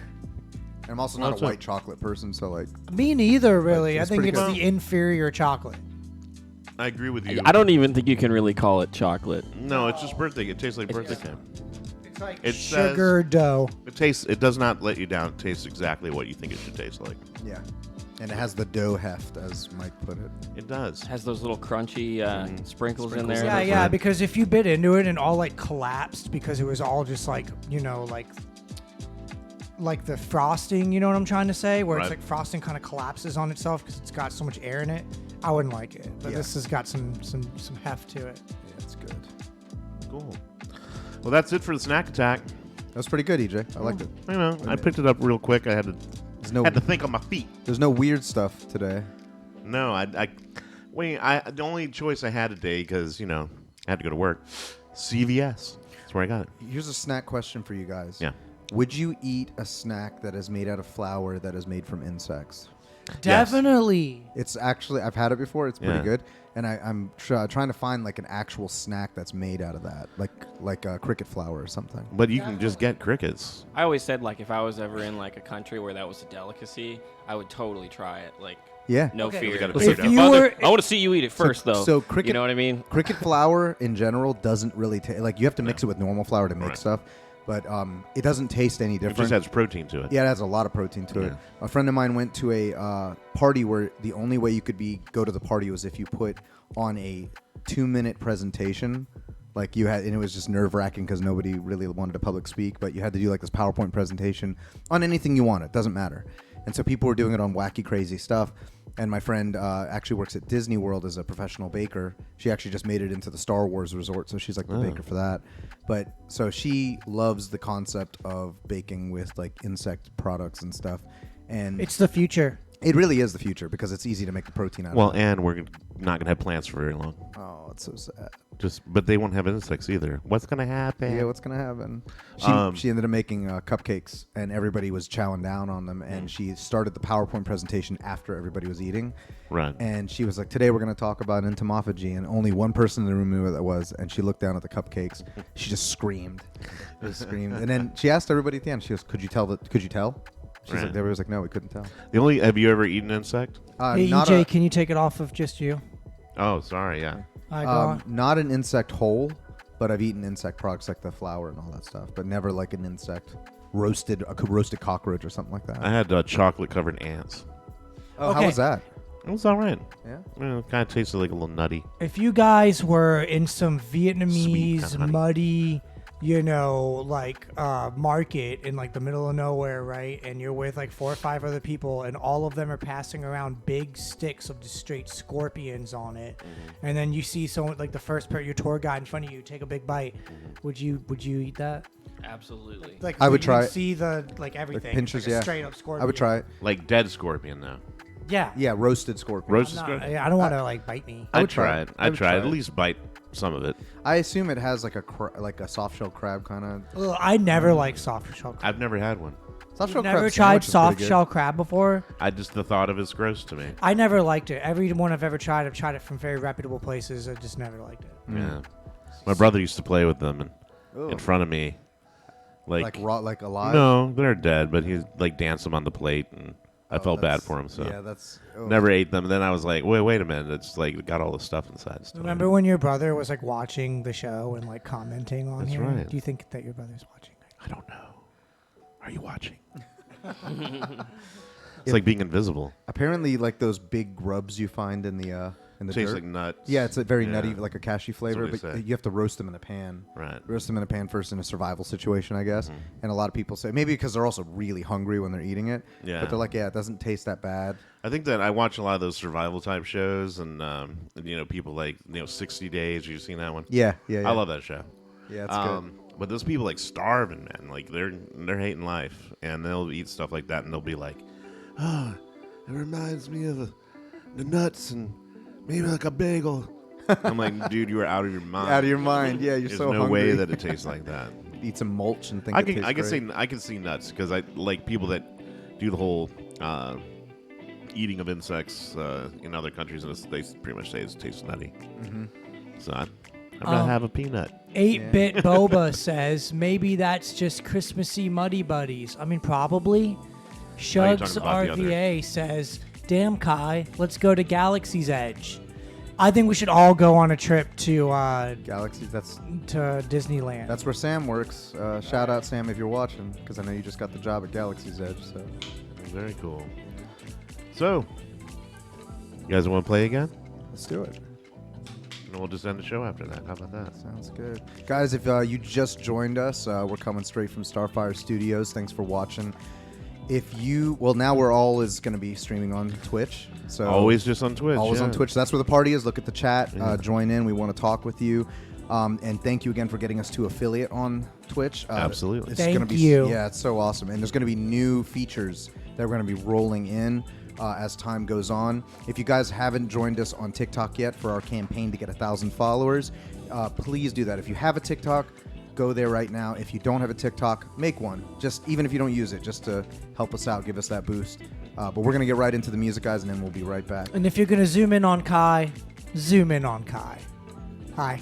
And I'm also Well, not it's a a- white chocolate person, so like, Me neither, really. I it's think pretty it's good. the inferior chocolate. I agree with you. I don't even think you can really call it chocolate. No, it's just birthday. It tastes like birthday cake. It's like It sugar dough. It tastes. It does not let you down. It tastes exactly what you think it should taste like. yeah. And it has the dough heft, as Mike put it. It does. It has those little crunchy sprinkles in Sprinkles. there. Yeah, that's yeah, right. because if you bit into it and all like collapsed because it was all just like, like the frosting, you know what I'm trying to say? Where it's Right. like frosting kind of collapses on itself because it's got so much air in it. I wouldn't like it. But Yeah. this has got some heft to it. Yeah, it's good. Cool. Well, that's it for the snack attack. That was pretty good, EJ. I liked it. I know. I picked it up real quick. I had to There's no think on my feet. there's no weird stuff today. No, the only choice I had today because I had to go to work. CVS. That's where I got it. Here's a snack question for you guys. Yeah. Would you eat a snack that is made out of flour that is made from insects? Definitely. It's actually, I've had it before. It's pretty Yeah. good. And I'm trying to find like an actual snack that's made out of that, like cricket flour or something. But you can just get crickets. I always said like if I was ever in like a country where that was a delicacy, I would totally try it. Like Yeah. no Okay. fear. We gotta Like, figure If it out. you Mother, were, I want to see you eat it first, though. so cricket- You know what I mean? Cricket flour in general doesn't really taste like you have to mix it with normal flour to make Right. stuff, but it doesn't taste any It different. just has protein to it. Yeah, it has a lot of protein to it. Yeah. A friend of mine went to a party where the only way you could go to the party was if you put on a 2-minute presentation. Like you had, and it was just nerve wracking because nobody really wanted to public speak, but you had to do like this PowerPoint presentation on anything you wanted. Doesn't matter. And so people were doing it on wacky, crazy stuff. And my friend actually works at Disney World as a professional baker. She actually just made it into the Star Wars resort, so she's like the baker for that. But so she loves the concept of baking with like insect products and stuff. And it's the future. it really is the future because it's easy to make the protein out Well, of it. and we're not gonna have plants for very long. Oh, it's so sad. But they won't have insects either. What's gonna happen? Yeah, what's gonna happen? She ended up making cupcakes, and everybody was chowing down on them. And she started the PowerPoint presentation after everybody was eating. Right. And she was like, "Today we're gonna talk about entomophagy," and only one person in the room knew what that was. And she looked down at the cupcakes. She just screamed, And then she asked everybody at the end. She goes, "Could you tell? Could you tell?" She's Right. like, everybody was like, "No, we couldn't tell." Have you ever eaten insect? Hey, Not EJ, a- can you take it off of just you? Oh, sorry. Yeah. Go on. not an insect whole, but I've eaten insect products like the flour and all that stuff, but never like an insect roasted cockroach or something like that. I had chocolate covered ants. Oh, Okay. how was that? It was all right. Yeah. It kind of tasted like a little nutty. If you guys were in some Sweet Vietnamese kinda honey. muddy, market in like the middle of nowhere, right? And you're with like 4 or 5 other people, and all of them are passing around big sticks of just straight scorpions on it. And then you see someone like the first part, your tour guide in front of you, take a big bite. Would you eat that? Absolutely. Like I would you try it. see the like everything. pinches, like a yeah. straight up scorpion. I would try it. Like dead scorpion, though. Yeah. Yeah, roasted scorpion. Roasted No, scorpion? I don't want to like bite me. I I'd would try try it. it. I I'd would try try it. it. At least bite some of it. I assume it has like a soft shell crab kind of. Ugh, I never liked soft shell crab. I've never had one. Soft You've shell never crab tried sandwich is soft pretty good. shell crab before? The thought of it's gross to me. I never liked it. Every one I've ever tried, I've tried it from very reputable places. I just never liked it. Yeah. My brother used to play with them in Ugh. front of me. Like raw, like alive. No, they're dead, but he'd like dance them on the plate, and I felt bad That's- for him, so yeah, that's never ate them. And then I was like, wait a minute, it's like it got all the stuff inside. Still. Remember when your brother was like watching the show and like commenting on That's here? right. Do you think that your brother's watching? I don't know. Are you watching? It's like being invisible. Apparently, like those big grubs you find in the Tastes dirt. like nuts. Yeah, it's a very Yeah. nutty, like a cashew flavor, what they but say. you have to roast them in a pan. Right. Roast them in a pan first in a survival situation, I guess. Mm-hmm. And a lot of people say maybe because they're also really hungry when they're eating it. Yeah. But they're like, yeah, it doesn't taste that bad. I think that I watch a lot of those survival type shows, and people like 60 Days. Have you seen that one? Yeah. I love that show. Yeah, it's good. But those people like starving, man. Like they're hating life, and they'll eat stuff like that, and they'll be like, "Oh, it reminds me of the nuts and maybe like a bagel." I'm like, dude, you are out of your mind. Out of your mind. Yeah, you're There's so no hungry. way that it tastes like that. Eat some mulch and think I it can tastes great. I can see nuts because I like people that do the whole eating of insects in other countries, and they pretty much say it tastes nutty. Mm-hmm. So I'd rather have a peanut. 8-bit Boba says maybe that's just Christmassy Muddy Buddies. I mean, probably. Shugs talking about the other. RVA says, "Damn Kai, let's go to Galaxy's Edge." I think we should all go on a trip to Galaxy. to Disneyland. That's where Sam works. Shout out Sam if you're watching, because I know you just got the job at Galaxy's Edge. So Very cool. So, you guys want to play again? let's do it. And we'll just end the show after that. How about that? Sounds good. Guys, if you just joined us, we're coming straight from Starfire Studios. Thanks for watching. Now we're all is going to be streaming on Twitch. So Always just on Twitch. Always yeah. on Twitch. That's where the party is. Look at the chat. Yeah. Join in. We want to talk with you. And thank you again for getting us to affiliate on Twitch. Absolutely. It's Thank gonna be, you. Yeah, it's so awesome. And there's going to be new features that we're going to be rolling in as time goes on. If you guys haven't joined us on TikTok yet for our campaign to get 1,000 followers, please do that. If you have a TikTok, go there right now. If you don't have a TikTok, make one. Just even if you don't use it, just to help us out, give us that boost. But we're going to get right into the music, guys, and then we'll be right back. And if you're going to zoom in on Kai, zoom in on Kai. Hi.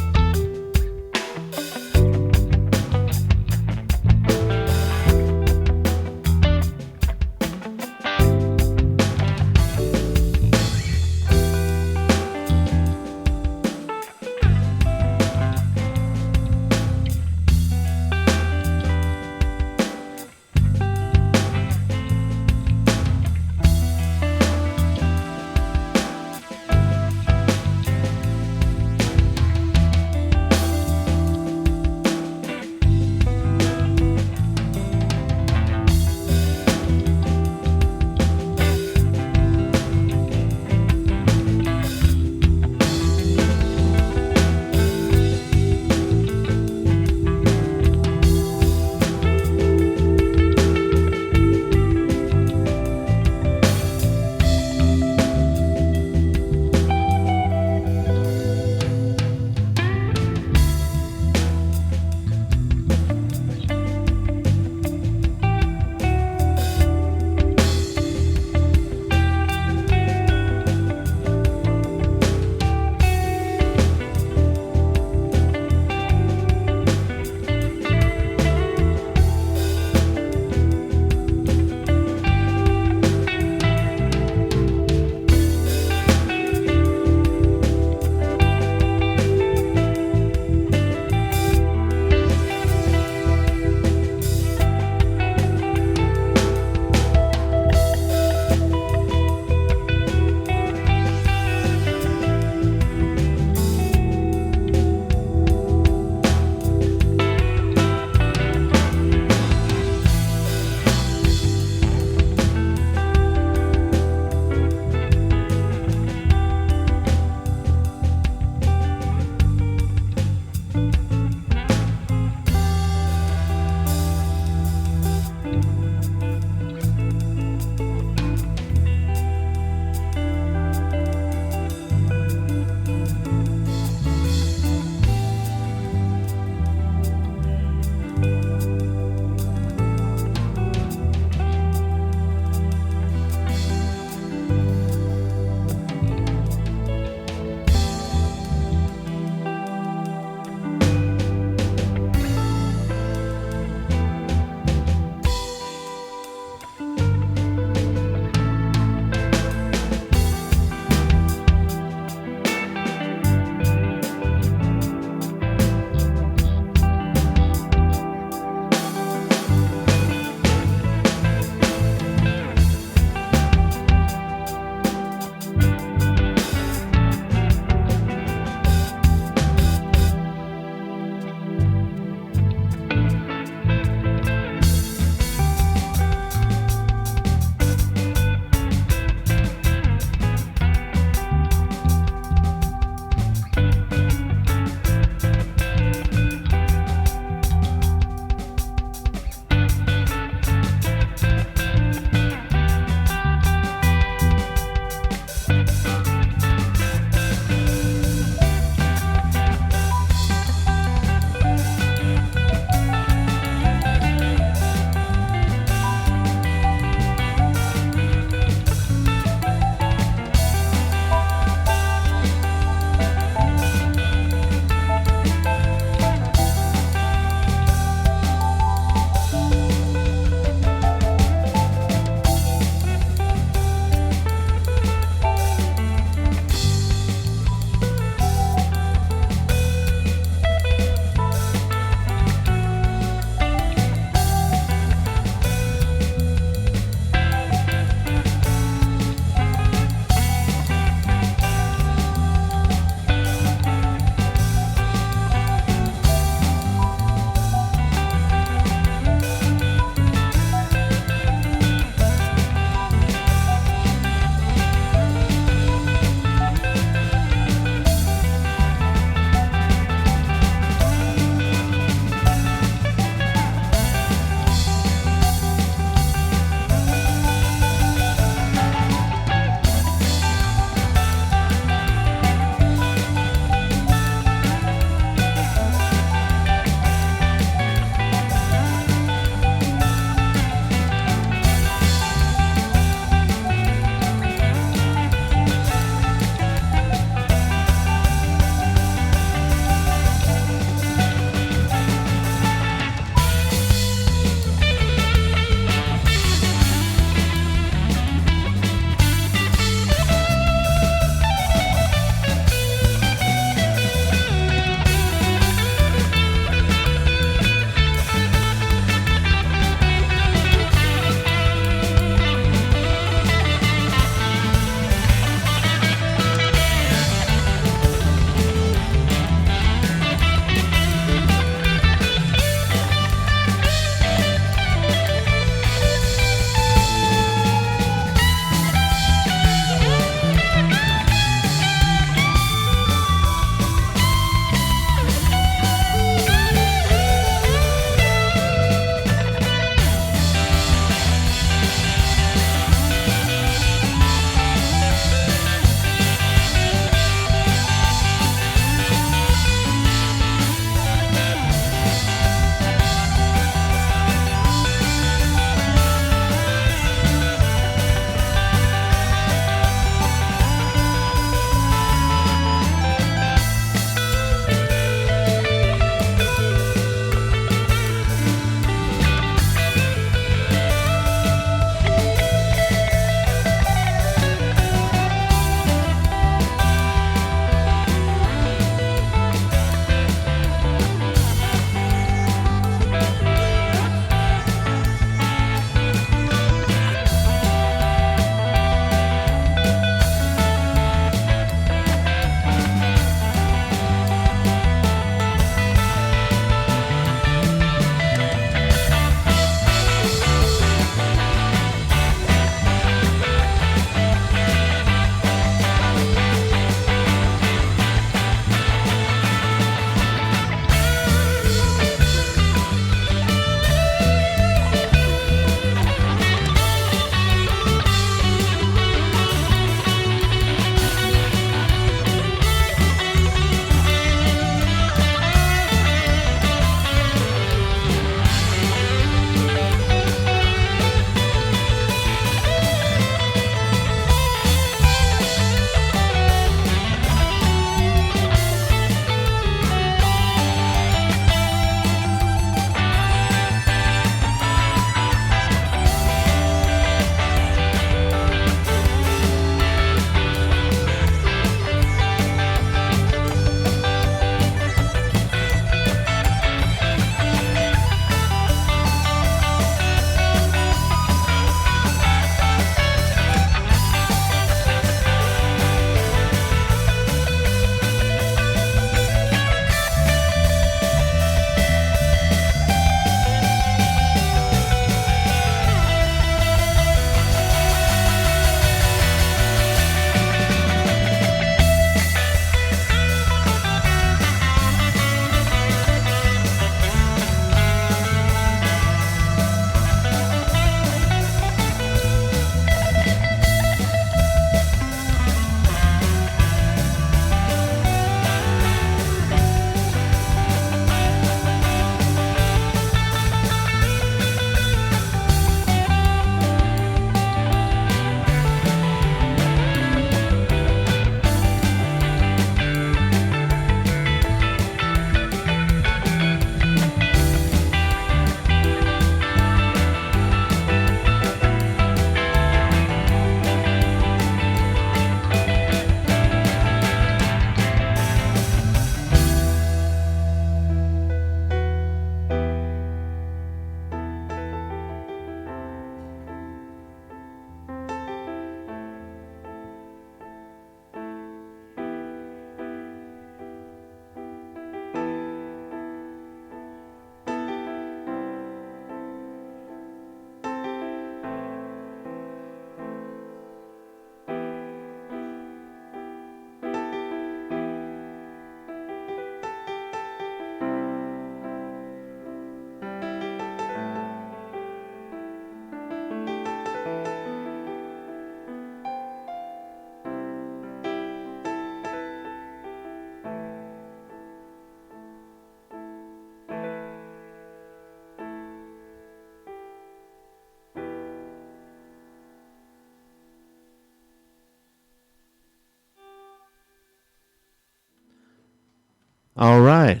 All right.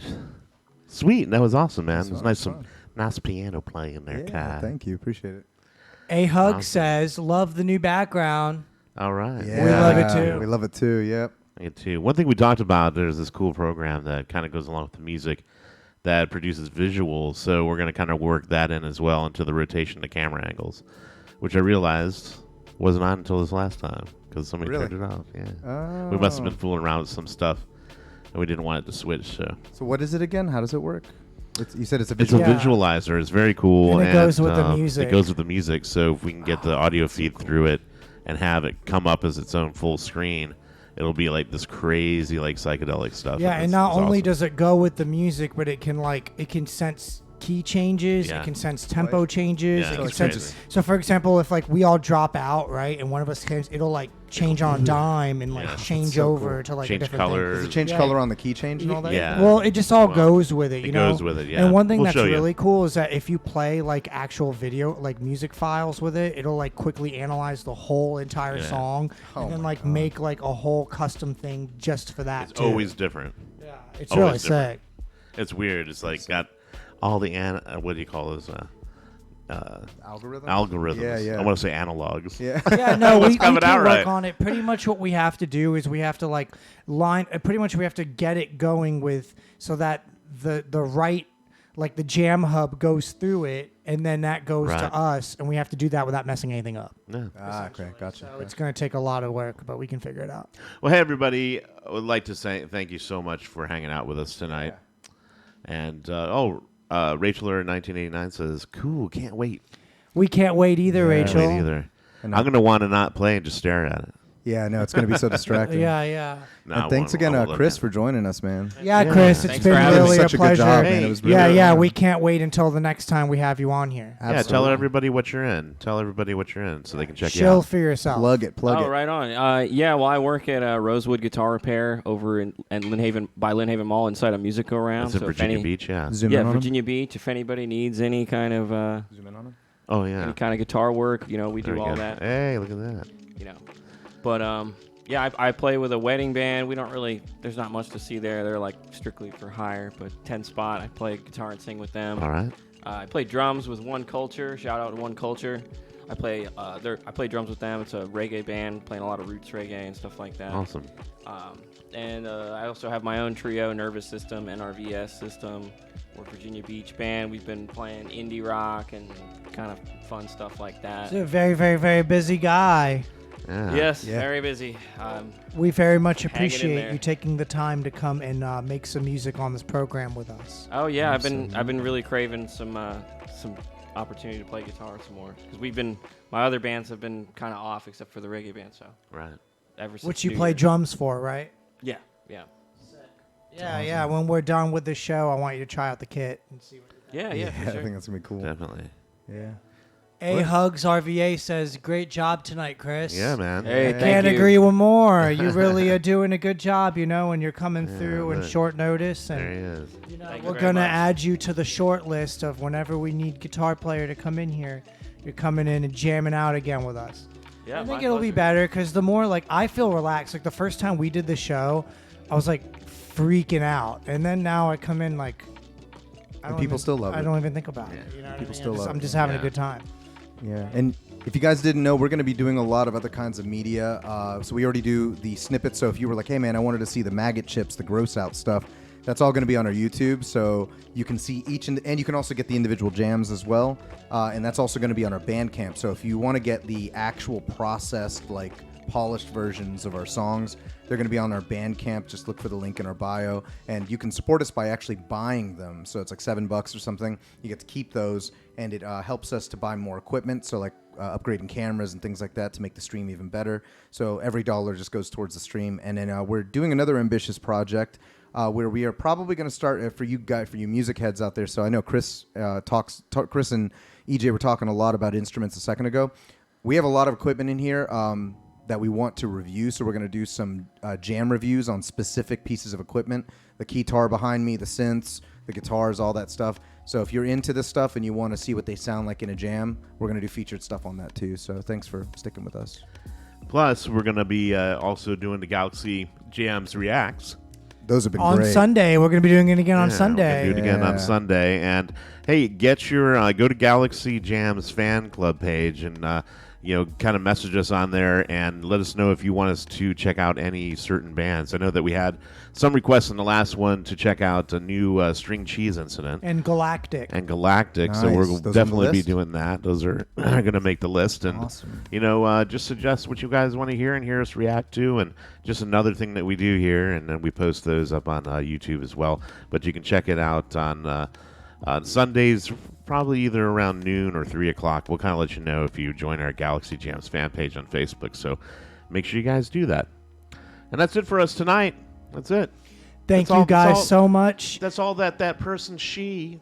Sweet. That was awesome, man. That's It was fun, nice, that's some fun. nice piano playing there, Yeah, Kai. thank you. Appreciate it. A Hug Awesome. says, love the new background. All right. Yeah, We love it too. We love it too. Yep. Me too. One thing we talked about, there's this cool program that kind of goes along with the music that produces visuals. So we're going to kind of work that in as well into the rotation of camera angles, which I realized wasn't on until this last time because somebody Really? turned it off. Yeah. Oh. We must have been fooling around with some stuff and we didn't want it to switch. So what is it again? How does it work? You said it's a It's a visual. Yeah. visualizer. It's very cool. And it goes with the It music. goes with the music. So if we can get the audio feed through it and have it come up as its own full screen, it'll be like this crazy, like psychedelic stuff. Yeah, and it's not only awesome. does it go with the music, but it can sense key changes, Yeah. it can sense tempo changes, Yeah, it can it's sense. crazy. So, for example, if like we all drop out, right, and one of us hits, it'll like change on a dime and like Yeah. change so over cool. to like Change a different colors. Does it change Yeah. color on the key change and all that? Yeah. Well, it just all Well, goes with it. You it know? goes with it, yeah. And one thing We'll that's show you. really cool is that if you play like actual video, like music files with it, it'll like quickly analyze the whole entire Yeah. song Oh and then my like God. make like a whole custom thing just for that. It's too. always different. Yeah, it's always really different. sick. It's weird. It's like got all the what do you call those? Algorithm. Algorithms. Yeah, yeah. I want to say analogs. Yeah. Yeah, no, we coming can out work right. on it. Pretty much what we have to do is we have to like pretty much we have to get it going with so that the right, like the jam hub goes through it and then that goes Right. to us and we have to do that without messing anything up. Yeah. Ah, okay, gotcha. So it's going to take a lot of work, but we can figure it out. Well, hey everybody! I would like to say thank you so much for hanging out with us tonight. And Rachel in 1989 says, "Cool, can't wait." We can't wait either, Yeah. Rachel. Can't wait either. And I'm gonna want to not play and just stare at it. Yeah, no, it's going to be so distracting. Yeah. No, And I thanks won't- again, I won't look Chris, at for it. joining us, man. Yeah, Yeah. Chris, it's Thanks been for having really me. a Such a good pleasure. job, man. Hey, It was Yeah, really yeah, fun. we can't wait until the next time we have you on here. Yeah, tell Absolutely. everybody what you're in. Tell everybody what you're in so they can check you Chill out. for yourself. Plug it. Oh, right on. Yeah, well, I work at Rosewood Guitar Repair over in Lynn Haven Mall inside a music go round. That's in So if Virginia any- Beach, yeah. Zoom Yeah, in on Virginia Beach. If anybody needs any kind of him. Zoom in on him. Oh yeah. any kind of guitar work, we There do we all go. that. Hey, look at that. But yeah, I play with a wedding band. We don't really. There's not much to see there. They're like strictly for hire. But 10 Spot, I play guitar and sing with them. All right. I play drums with One Culture. Shout out to One Culture. I play drums with them. It's a reggae band playing a lot of roots reggae and stuff like that. Awesome. And I also have my own trio, Nervous System, NRVS System. We're a Virginia Beach band. We've been playing indie rock and kind of fun stuff like that. He's a very, very, very busy guy. Yeah. Yes, Yeah. very busy. We very much Hang it in appreciate there. you taking the time to come and make some music on this program with us. Oh yeah, I've been really craving some opportunity to play guitar some more because my other bands have been kind of off except for the reggae band. So Right. ever since Which you New play Year's. drums for, right? Yeah. Yeah. When we're done with the show, I want you to try out the kit and see what Yeah, Yeah, for I sure. think that's going to be cool. Definitely. Yeah. A Hugs RVA says, "Great job tonight, Chris." Yeah, man. Hey, Yeah. thank Can't you. agree with more. You really are doing a good job, and you're coming through in look. short notice. There And he is. Thank you we're very gonna much. add you to the short list of whenever we need guitar player to come in here. You're coming in and jamming out again with us. Yeah, I think my it'll be pleasure. better because the more like I feel relaxed. Like the first time we did the show, I was like freaking out, and then now I come in like. I And don't people even- still love I it. don't even think about it. You know what I People mean? still love I'm it. just having a Yeah. good time. Yeah, and if you guys didn't know, we're going to be doing a lot of other kinds of media. So we already do the snippets. So if you were like, hey man, I wanted to see the maggot chips, the gross out stuff, that's all going to be on our YouTube. So you can see each, and you can also get the individual jams as well. And that's also going to be on our Bandcamp. So if you want to get the actual processed, like polished versions of our songs, they're going to be on our Bandcamp. Just look for the link in our bio, and you can support us by actually buying them. So it's like $7 or something. You get to keep those, and it helps us to buy more equipment. So like upgrading cameras and things like that to make the stream even better. So every dollar just goes towards the stream. And then we're doing another ambitious project where we are probably going to start for you music heads out there. So I know Chris Chris and EJ were talking a lot about instruments a second ago. We have a lot of equipment in here that we want to review, so we're going to do some jam reviews on specific pieces of equipment. The keytar behind me, the synths, the guitars, all that stuff. So if you're into this stuff and you want to see what they sound like in a jam, we're going to do featured stuff on that too. So thanks for sticking with us. Plus, we're going to be also doing the Galaxy Jams Reacts. Those have been on great. Sunday. We're going to be doing it again on Yeah, Sunday. we're gonna do it again on Yeah. Sunday. And hey, get your go to Galaxy Jam's fan club page and kind of message us on there and let us know if you want us to check out any certain bands. I know that we had some requests in the last one to check out a new String Cheese Incident And Galactic. and Galactic. So Nice. we'll Those on the definitely be list? doing that. Those are going to make the list. And Awesome. just suggest what you guys want to hear and hear us react to, and just another thing that we do here, and then we post those up on YouTube as well. But you can check it out on Sundays, probably either around noon or 3 o'clock. We'll kind of let you know if you join our Galaxy Jams fan page on Facebook. So make sure you guys do that. And that's it for us tonight. That's it. Thank That's you all- guys that's all- so much. That's all that person,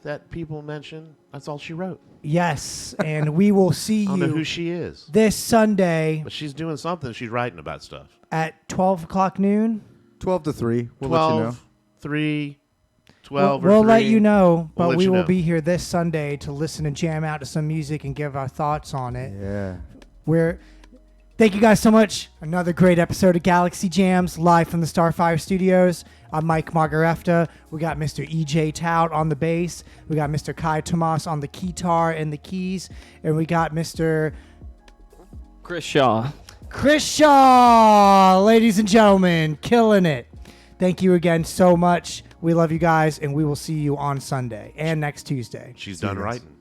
that people mentioned, that's all she wrote. Yes, and we will see I don't know who you she is. this Sunday But she's doing something. She's writing about stuff. at 12 o'clock noon. 12 to 3. We'll let you know. 3, We'll, 12 or we'll 3. let you know, We'll but let we you will know. be here this Sunday to listen and jam out to some music and give our thoughts on it. Yeah. Thank you guys so much. Another great episode of Galaxy Jams live from the Starfire Studios. I'm Mike Mahgerefteh. We got Mr. EJ Toudt on the bass. We got Mr. Tomas on the guitar and the keys. And we got Mr. Chris Shaw. Chris Shaw, ladies and gentlemen, killing it. Thank you again so much. We love you guys, and we will see you on Sunday and next Tuesday. She's See you done guys. writing.